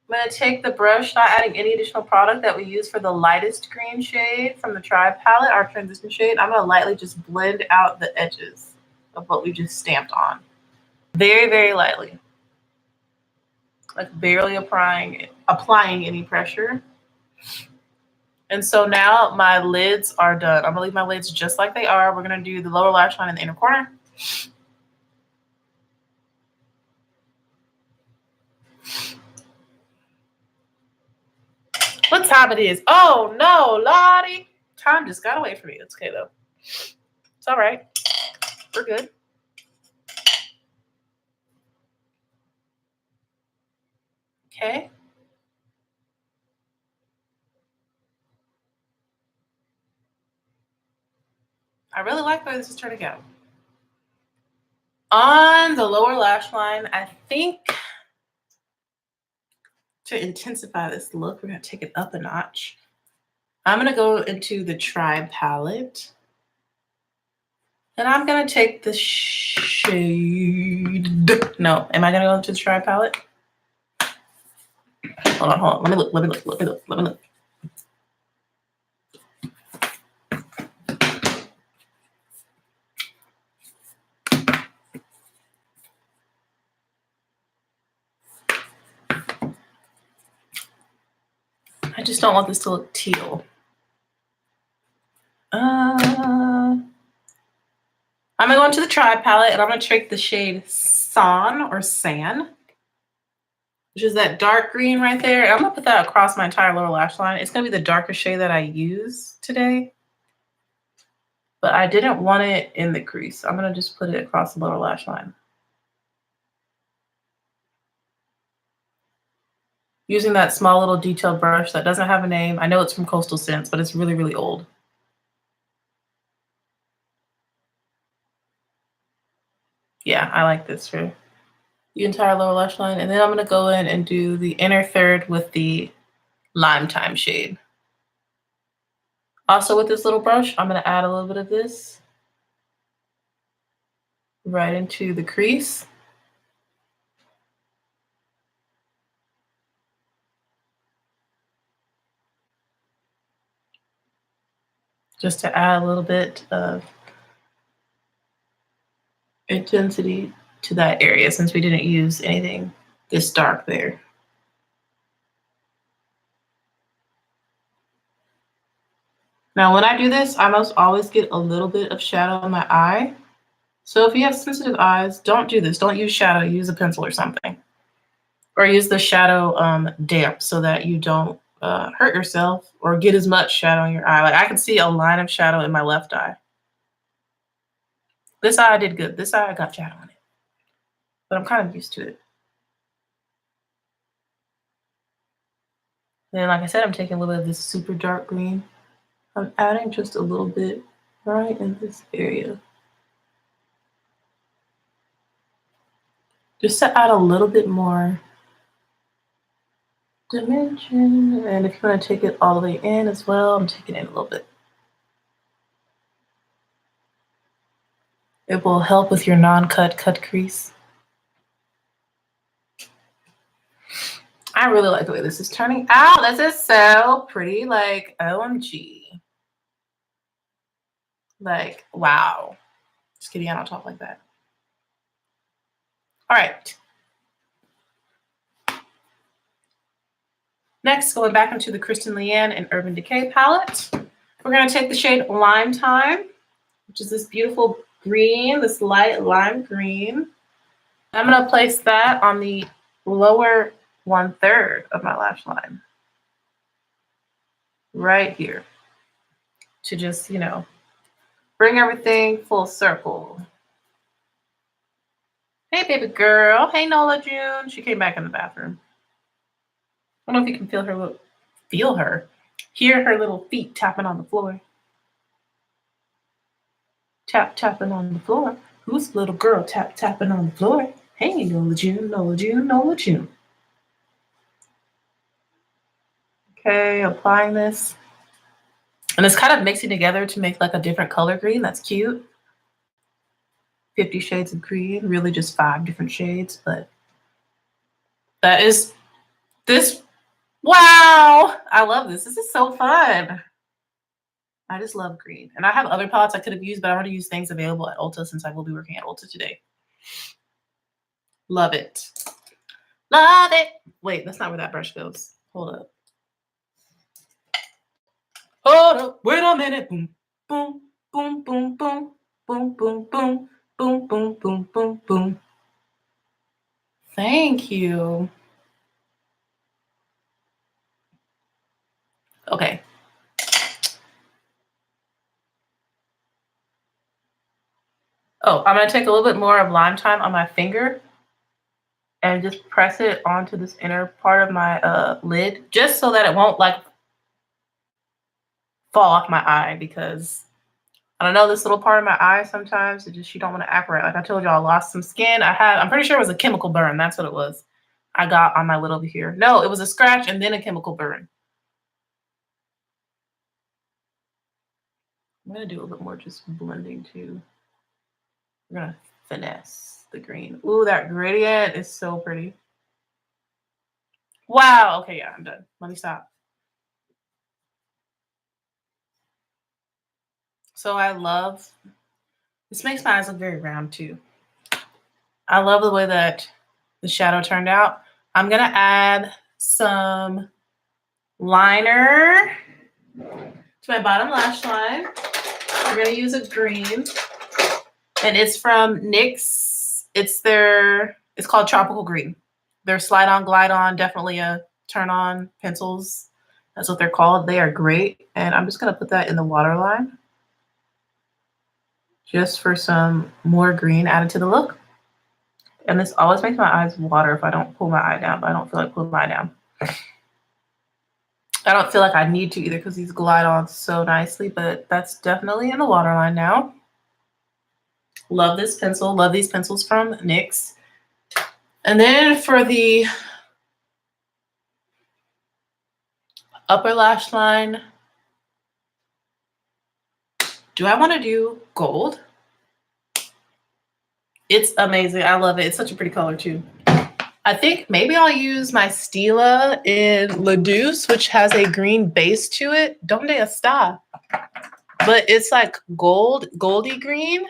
I'm going to take the brush, not adding any additional product that we use for the lightest green shade from the Tribe palette, our transition shade. I'm going to lightly just blend out the edges of what we just stamped on. Very, very lightly. Like barely applying any pressure. And so now my lids are done. I'm going to leave my lids just like they are. We're going to do the lower lash line in the inner corner. What time it is? Oh no, Lottie. Time just got away from me. It's okay though. It's all right. We're good. Okay. I really like the way this is turning out. On the lower lash line, I think to intensify this look, we're going to take it up a notch. I'm going to go into the Tribe palette. And I'm going to take the shade. No, am I going to go into the Tribe palette? Hold on. Let me look. I just don't want this to look teal. I'm going to go into the Tribe palette, and I'm going to take the shade San, which is that dark green right there. And I'm going to put that across my entire lower lash line. It's going to be the darkest shade that I use today. But I didn't want it in the crease. I'm going to just put it across the lower lash line. Using that small little detailed brush that doesn't have a name. I know it's from Coastal Scents, but it's really, really old. Yeah, I like this for the entire lower lash line. And then I'm going to go in and do the inner third with the Lime Time shade. Also with this little brush, I'm going to add a little bit of this right into the crease. Just to add a little bit of intensity to that area since we didn't use anything this dark there. Now, when I do this, I must always get a little bit of shadow in my eye. So if you have sensitive eyes, don't do this. Don't use shadow. Use a pencil or something. Or use the shadow damp so that you don't hurt yourself or get as much shadow in your eye. Like I can see a line of shadow in my left eye. This eye I did good. This eye I got shadow on it. But I'm kind of used to it. Then, like I said, I'm taking a little bit of this super dark green. I'm adding just a little bit right in this area. Just to add a little bit more dimension. And if you want to take it all the way in as well, I'm taking it a little bit. It will help with your non-cut cut crease. I really like the way this is turning out. This is so pretty. Like, OMG. Like, wow. Just kidding, I don't talk like that. All right. Next, going back into the Kristen Leanne and Urban Decay palette, we're going to take the shade Lime Time, which is this beautiful green, this light lime green. I'm going to place that on the lower 1/3 of my lash line. Right here. To just, you know, bring everything full circle. Hey, baby girl. Hey, Nola June. She came back in the bathroom. I don't know if you can hear her little feet tapping on the floor. Tapping on the floor. Who's the little girl tapping on the floor? Hey, Nola June, Nola June, Nola June. Okay, applying this. And it's kind of mixing together to make like a different color green. That's cute. 50 shades of green, really just 5 different shades, but that is this. Wow, I love this. This is so fun. I just love green. And I have other palettes I could have used, but I already used things available at Ulta since I will be working at Ulta today. Love it. Love it. Wait, that's not where that brush goes. Hold up. Hold up. Wait a minute. Boom, boom, boom, boom, boom, boom, boom, boom, boom, boom, boom, boom, boom. Thank you. Okay. Oh, I'm going to take a little bit more of Lime Time on my finger and just press it onto this inner part of my lid, just so that it won't like fall off my eye, because I don't know, this little part of my eye sometimes you don't want to act right. Like I told you, I lost some skin. I'm pretty sure it was a chemical burn. That's what it was. I got on my lid over here. No, it was a scratch and then a chemical burn. I'm going to do a little bit more just blending too. We're going to finesse the green. Ooh, that gradient is so pretty. Wow. Okay, yeah, I'm done. Let me stop. So I love, this makes my eyes look very round too. I love the way that the shadow turned out. I'm going to add some liner to my bottom lash line. We're going to use a green, and it's from NYX. It's called Tropical Green. Their slide on, glide on, definitely a turn on pencils. That's what they're called. They are great. And I'm just going to put that in the waterline just for some more green added to the look. And this always makes my eyes water if I don't pull my eye down, but I don't feel like pulling my eye down. I don't feel like I need to either because these glide on so nicely, but that's definitely in the waterline now. Love this pencil. Love these pencils from NYX. And then for the upper lash line, do I want to do gold? It's amazing. I love it. It's such a pretty color too. I think maybe I'll use my Stila in La Douce, which has a green base to it. Donde está? But it's like goldy green.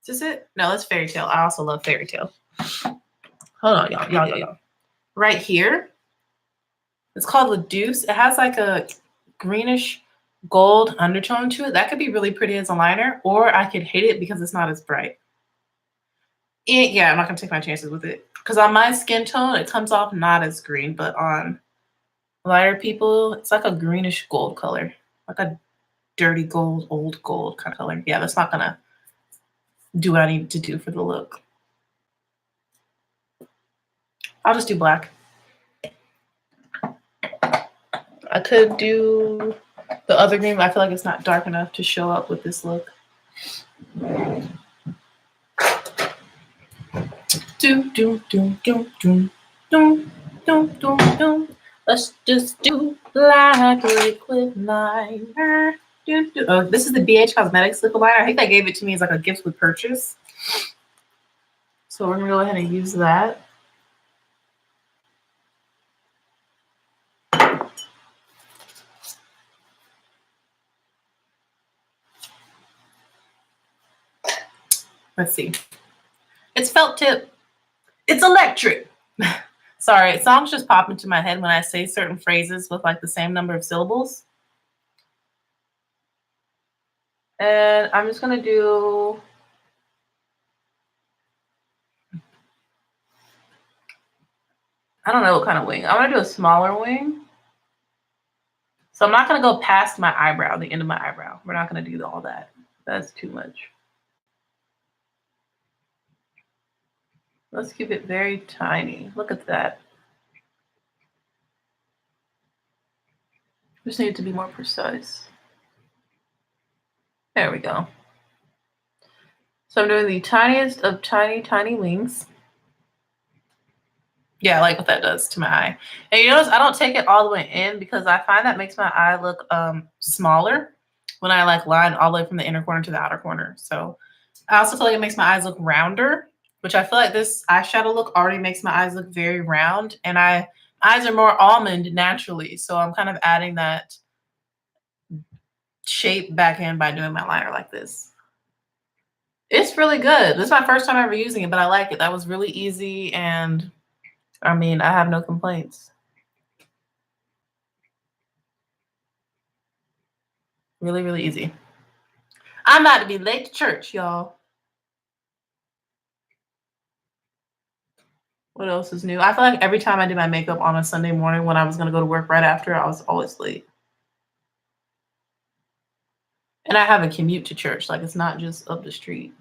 Is this it? No, that's Fairy Tale. I also love Fairy Tale. Hold on, y'all. Right here. It's called La Douce. It has like a greenish gold undertone to it. That could be really pretty as a liner, or I could hate it because it's not as bright. Yeah, I'm not gonna take my chances with it. Because on my skin tone, it comes off not as green, but on lighter people, it's like a greenish gold color. Like a dirty gold, old gold kind of color. Yeah, that's not gonna do what I need to do for the look. I'll just do black. I could do the other green, but I feel like it's not dark enough to show up with this look. Let's just do black liquid liner. Oh, this is the BH Cosmetics liquid liner. I think they gave it to me as like a gift with purchase. So we're gonna go ahead and use that. Let's see. It's felt tip. It's electric. Sorry, songs just pop into my head when I say certain phrases with like the same number of syllables. And I'm just gonna do, I don't know what kind of wing. I'm gonna do a smaller wing. So I'm not gonna go past my eyebrow, the end of my eyebrow. We're not gonna do all that. That's too much. Let's keep it very tiny. Look at that. Just need to be more precise. There we go. So I'm doing the tiniest of tiny, tiny wings. Yeah, I like what that does to my eye. And you notice I don't take it all the way in because I find that makes my eye look smaller when I like line all the way from the inner corner to the outer corner. So I also feel like it makes my eyes look rounder, which I feel like this eyeshadow look already makes my eyes look very round. And my eyes are more almond naturally. So I'm kind of adding that shape back in by doing my liner like this. It's really good. This is my first time ever using it, but I like it. That was really easy. And I mean, I have no complaints. Really, really easy. I'm about to be late to church, y'all. What else is new? I feel like every time I did my makeup on a Sunday morning when I was going to go to work right after, I was always late. And I have a commute to church. Like, it's not just up the street.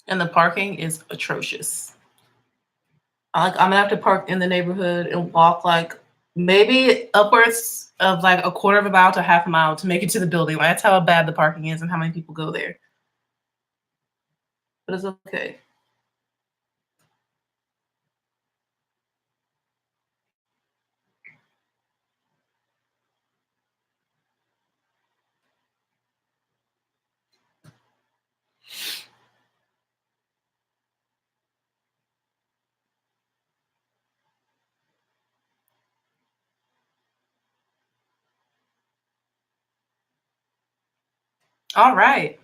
And the parking is atrocious. I'm gonna have to park in the neighborhood and walk like maybe upwards of like a quarter of a mile to half a mile to make it to the building. Like, that's how bad the parking is and how many people go there. But it's okay. All right.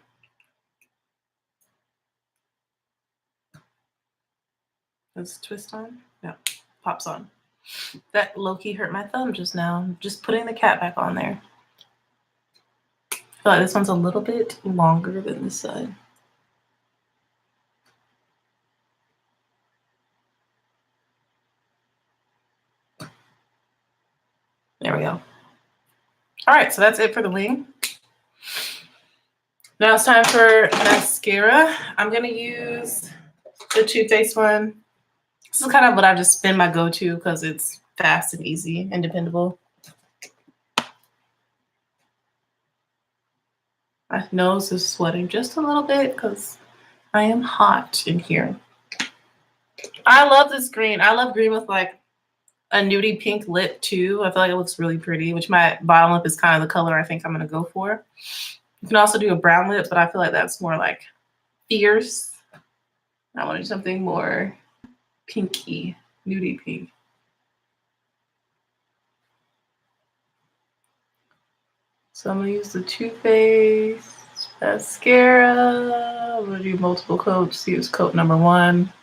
Does twist on? No, pops on. That low-key hurt my thumb just now. Just putting the cat back on there. I feel like this one's a little bit longer than this side. There we go. All right, so that's it for the wing. Now it's time for mascara. I'm gonna use the Too Faced one. This is kind of what I've just been my go-to because it's fast and easy and dependable. My nose is sweating just a little bit because I am hot in here. I love this green. I love green with like a nudie pink lip too. I feel like it looks really pretty, which my bottom lip is kind of the color I think I'm gonna go for. You can also do a brown lip, but I feel like that's more like fierce. I want to do something more pinky, nudie pink. So I'm gonna use the Too Faced mascara. I'm gonna do multiple coats. Use coat number 1.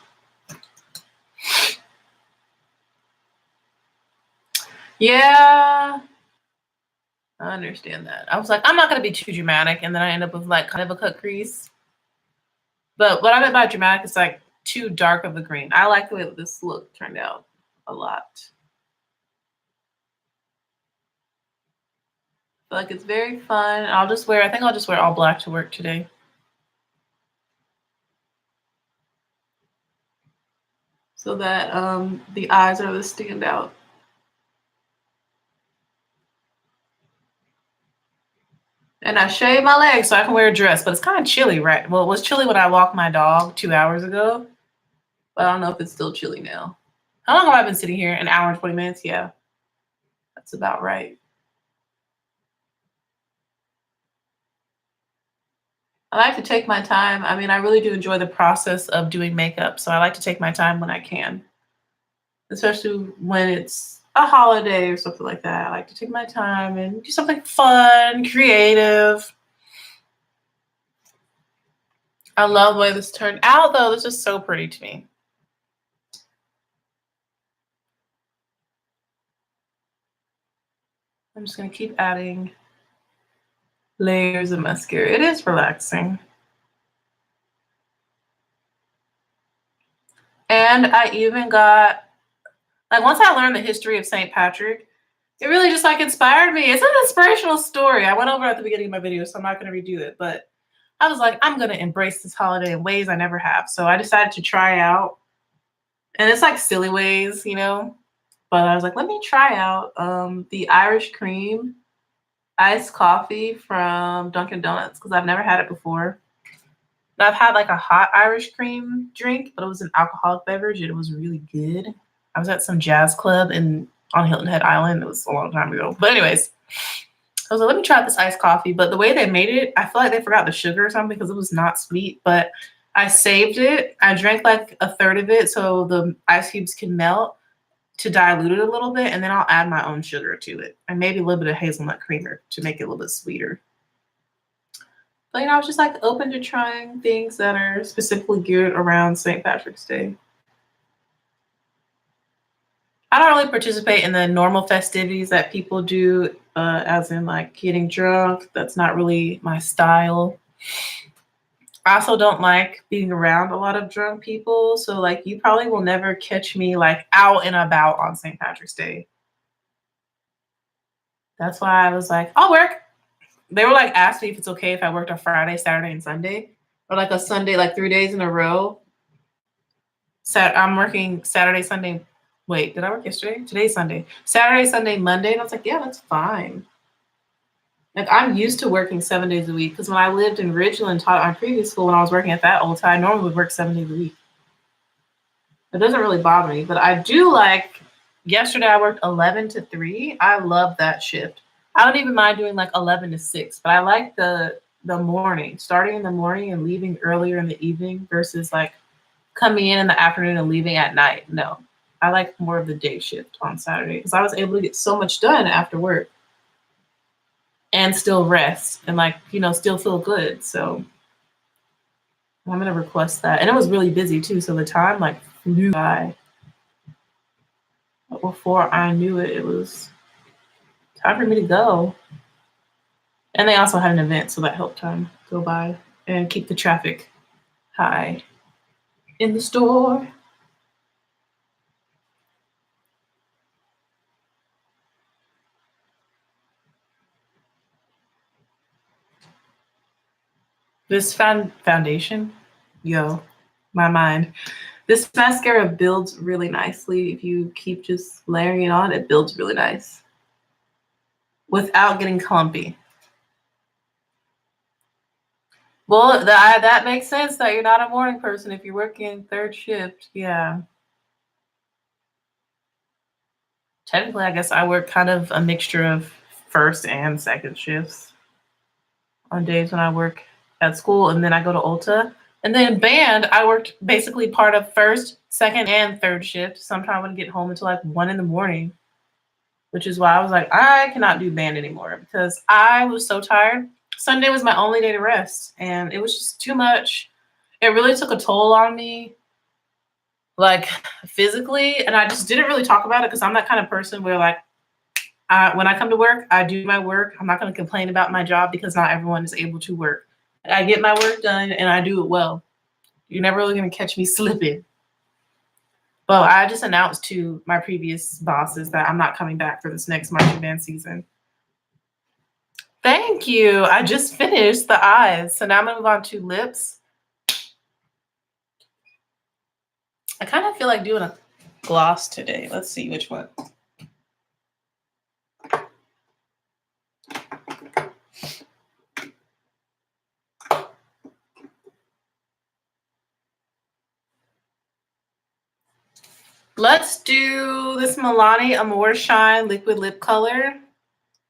Yeah, I understand that. I was like, I'm not gonna be too dramatic, and then I end up with like kind of a cut crease. But what I meant by dramatic is like too dark of a green. I like the way that this look turned out. a lot. Feel like it's very fun. I think I'll just wear all black to work today. So that the eyes are the standout. And I shave my legs so I can wear a dress, but it's kind of chilly, right? Well, it was chilly when I walked my dog 2 hours ago, but I don't know if it's still chilly now. How long have I been sitting here? An hour and 20 minutes? Yeah, that's about right. I like to take my time. I mean, I really do enjoy the process of doing makeup, so I like to take my time when I can, especially when it's a holiday or something like that. I like to take my time and do something fun, creative. I love the way this turned out, though. This is so pretty to me. I'm just going to keep adding layers of mascara. It is relaxing. And I even got, like, once I learned the history of St. Patrick, it really just like inspired me. It's an inspirational story. I went over at the beginning of my video, so I'm not going to redo it. But I was like, I'm going to embrace this holiday in ways I never have. So I decided to try out. And it's like silly ways, you know. But I was like, let me try out the Irish cream iced coffee from Dunkin' Donuts because I've never had it before. And I've had like a hot Irish cream drink, but it was an alcoholic beverage and it was really good. I was at some jazz club on Hilton Head Island. It was a long time ago. But anyways, I was like, let me try this iced coffee. But the way they made it, I feel like they forgot the sugar or something because it was not sweet. But I saved it. I drank like a third of it so the ice cubes can melt to dilute it a little bit. And then I'll add my own sugar to it. And maybe a little bit of hazelnut creamer to make it a little bit sweeter. But, you know, I was just like open to trying things that are specifically geared around St. Patrick's Day. I don't really participate in the normal festivities that people do, as in like getting drunk. That's not really my style. I also don't like being around a lot of drunk people. So like you probably will never catch me like out and about on St. Patrick's Day. That's why I was like, I'll work. They were like asked me if it's okay if I worked on Friday, Saturday, and Sunday. Or like a Sunday, like 3 days in a row. I'm working Saturday, Sunday. Wait, did I work yesterday? Today's Sunday. Saturday, Sunday, Monday. And I was like, yeah, that's fine. Like I'm used to working 7 days a week because when I lived in Ridgeland, taught at my previous school, when I was working at that old time, I normally would work 7 days a week. It doesn't really bother me, but I do like. Yesterday I worked 11 to 3. I love that shift. I don't even mind doing like 11 to 6, but I like the morning, starting in the morning and leaving earlier in the evening versus like coming in the afternoon and leaving at night. No, I like more of the day shift on Saturday because I was able to get so much done after work and still rest and like, you know, still feel good. So I'm going to request that. And it was really busy too. So the time like flew by. But before I knew it, it was time for me to go. And they also had an event, so that helped time go by and keep the traffic high in the store. This foundation, yo, my mind. This mascara builds really nicely. If you keep just layering it on, it builds really nice without getting clumpy. Well, that makes sense that you're not a morning person if you're working third shift. Yeah. Technically, I guess I work kind of a mixture of first and second shifts on days when I work at school and then I go to Ulta. And then band, I worked basically part of first, second, and third shift. Sometimes I wouldn't get home until like 1 in the morning, which is why I was like, I cannot do band anymore because I was so tired. Sunday was my only day to rest and it was just too much. It really took a toll on me, like physically. And I just didn't really talk about it because I'm that kind of person where like, when I come to work, I do my work. I'm not going to complain about my job because not everyone is able to work. I get my work done and I do it well. You're never really going to catch me slipping. But I just announced to my previous bosses that I'm not coming back for this next marching band season. Thank you. I just finished the eyes. So now I'm gonna move on to lips. I kind of feel like doing a gloss today. Let's see which one. Let's do this Milani Amore Shine liquid lip color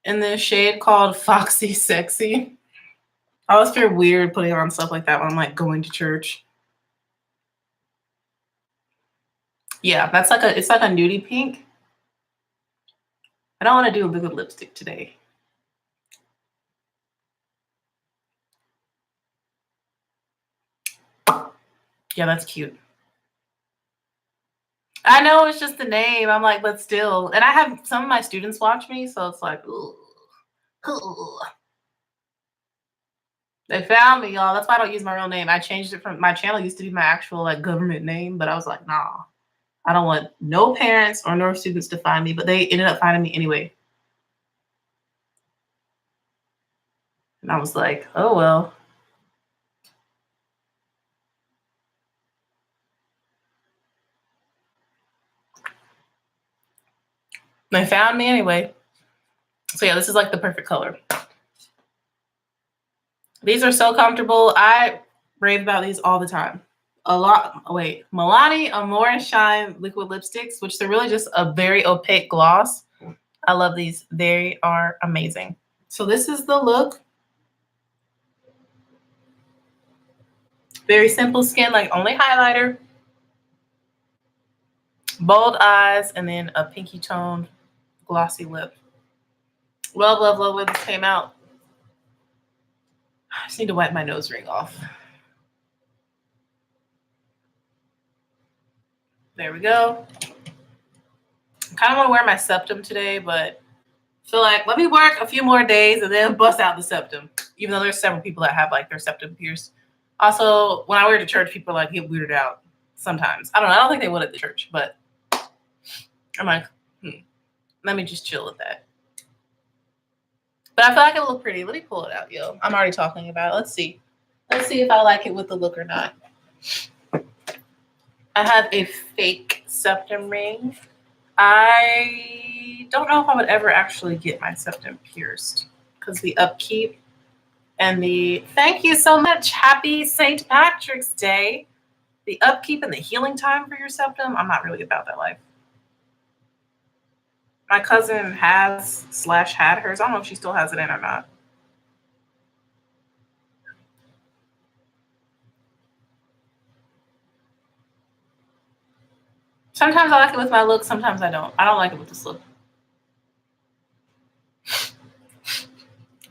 in the shade called Foxy Sexy. I always feel weird putting on stuff like that when I'm like going to church. Yeah, that's like it's like a nudie pink. I don't want to do a liquid lipstick today. Yeah, that's cute. I know it's just the name. I'm like, but still. And I have some of my students watch me, so it's like, ooh, ooh. They found me, y'all. That's why I don't use my real name. I changed it from my channel used to be my actual like government name, but I was like, nah, I don't want no parents or no students to find me. But they ended up finding me anyway. And I was like, oh well. They found me anyway. So yeah, this is like the perfect color. These are so comfortable. I rave about these all the time. A lot. Oh, wait, Milani Amore Shine liquid lipsticks, which they're really just a very opaque gloss. I love these. They are amazing. So this is the look. Very simple skin, like only highlighter, bold eyes, and then a pinky toned glossy lip. Love, love, love when this came out. I just need to wipe my nose ring off. There we go. I kind of want to wear my septum today, but feel like let me work a few more days and then bust out the septum. Even though there's several people that have like their septum pierced. Also, when I wear to church, people like get weirded out sometimes. I don't know. I don't think they would at the church, but I'm like, let me just chill with that. But I feel like it'll look pretty. Let me pull it out, yo. I'm already talking about it. Let's see. Let's see if I like it with the look or not. I have a fake septum ring. I don't know if I would ever actually get my septum pierced because the upkeep and the thank you so much. Happy St. Patrick's Day. The upkeep and the healing time for your septum, I'm not really about that life. My cousin has/had hers. I don't know if she still has it in or not. Sometimes I like it with my look. Sometimes I don't. I don't like it with this look.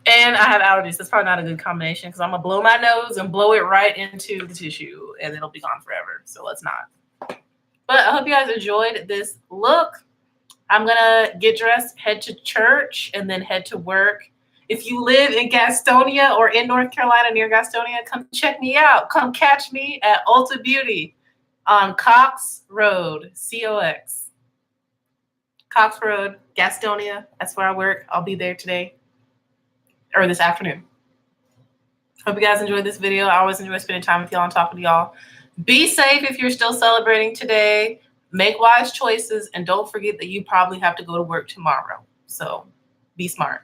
And I have allergies. That's probably not a good combination because I'm going to blow my nose and blow it right into the tissue and it'll be gone forever. So let's not. But I hope you guys enjoyed this look. I'm going to get dressed, head to church, and then head to work. If you live in Gastonia or in North Carolina near Gastonia, come check me out. Come catch me at Ulta Beauty on Cox Road, COX. Cox Road, Gastonia. That's where I work. I'll be there today or this afternoon. Hope you guys enjoyed this video. I always enjoy spending time with y'all and talking to y'all. Be safe if you're still celebrating today. Make wise choices, and don't forget that you probably have to go to work tomorrow. So be smart.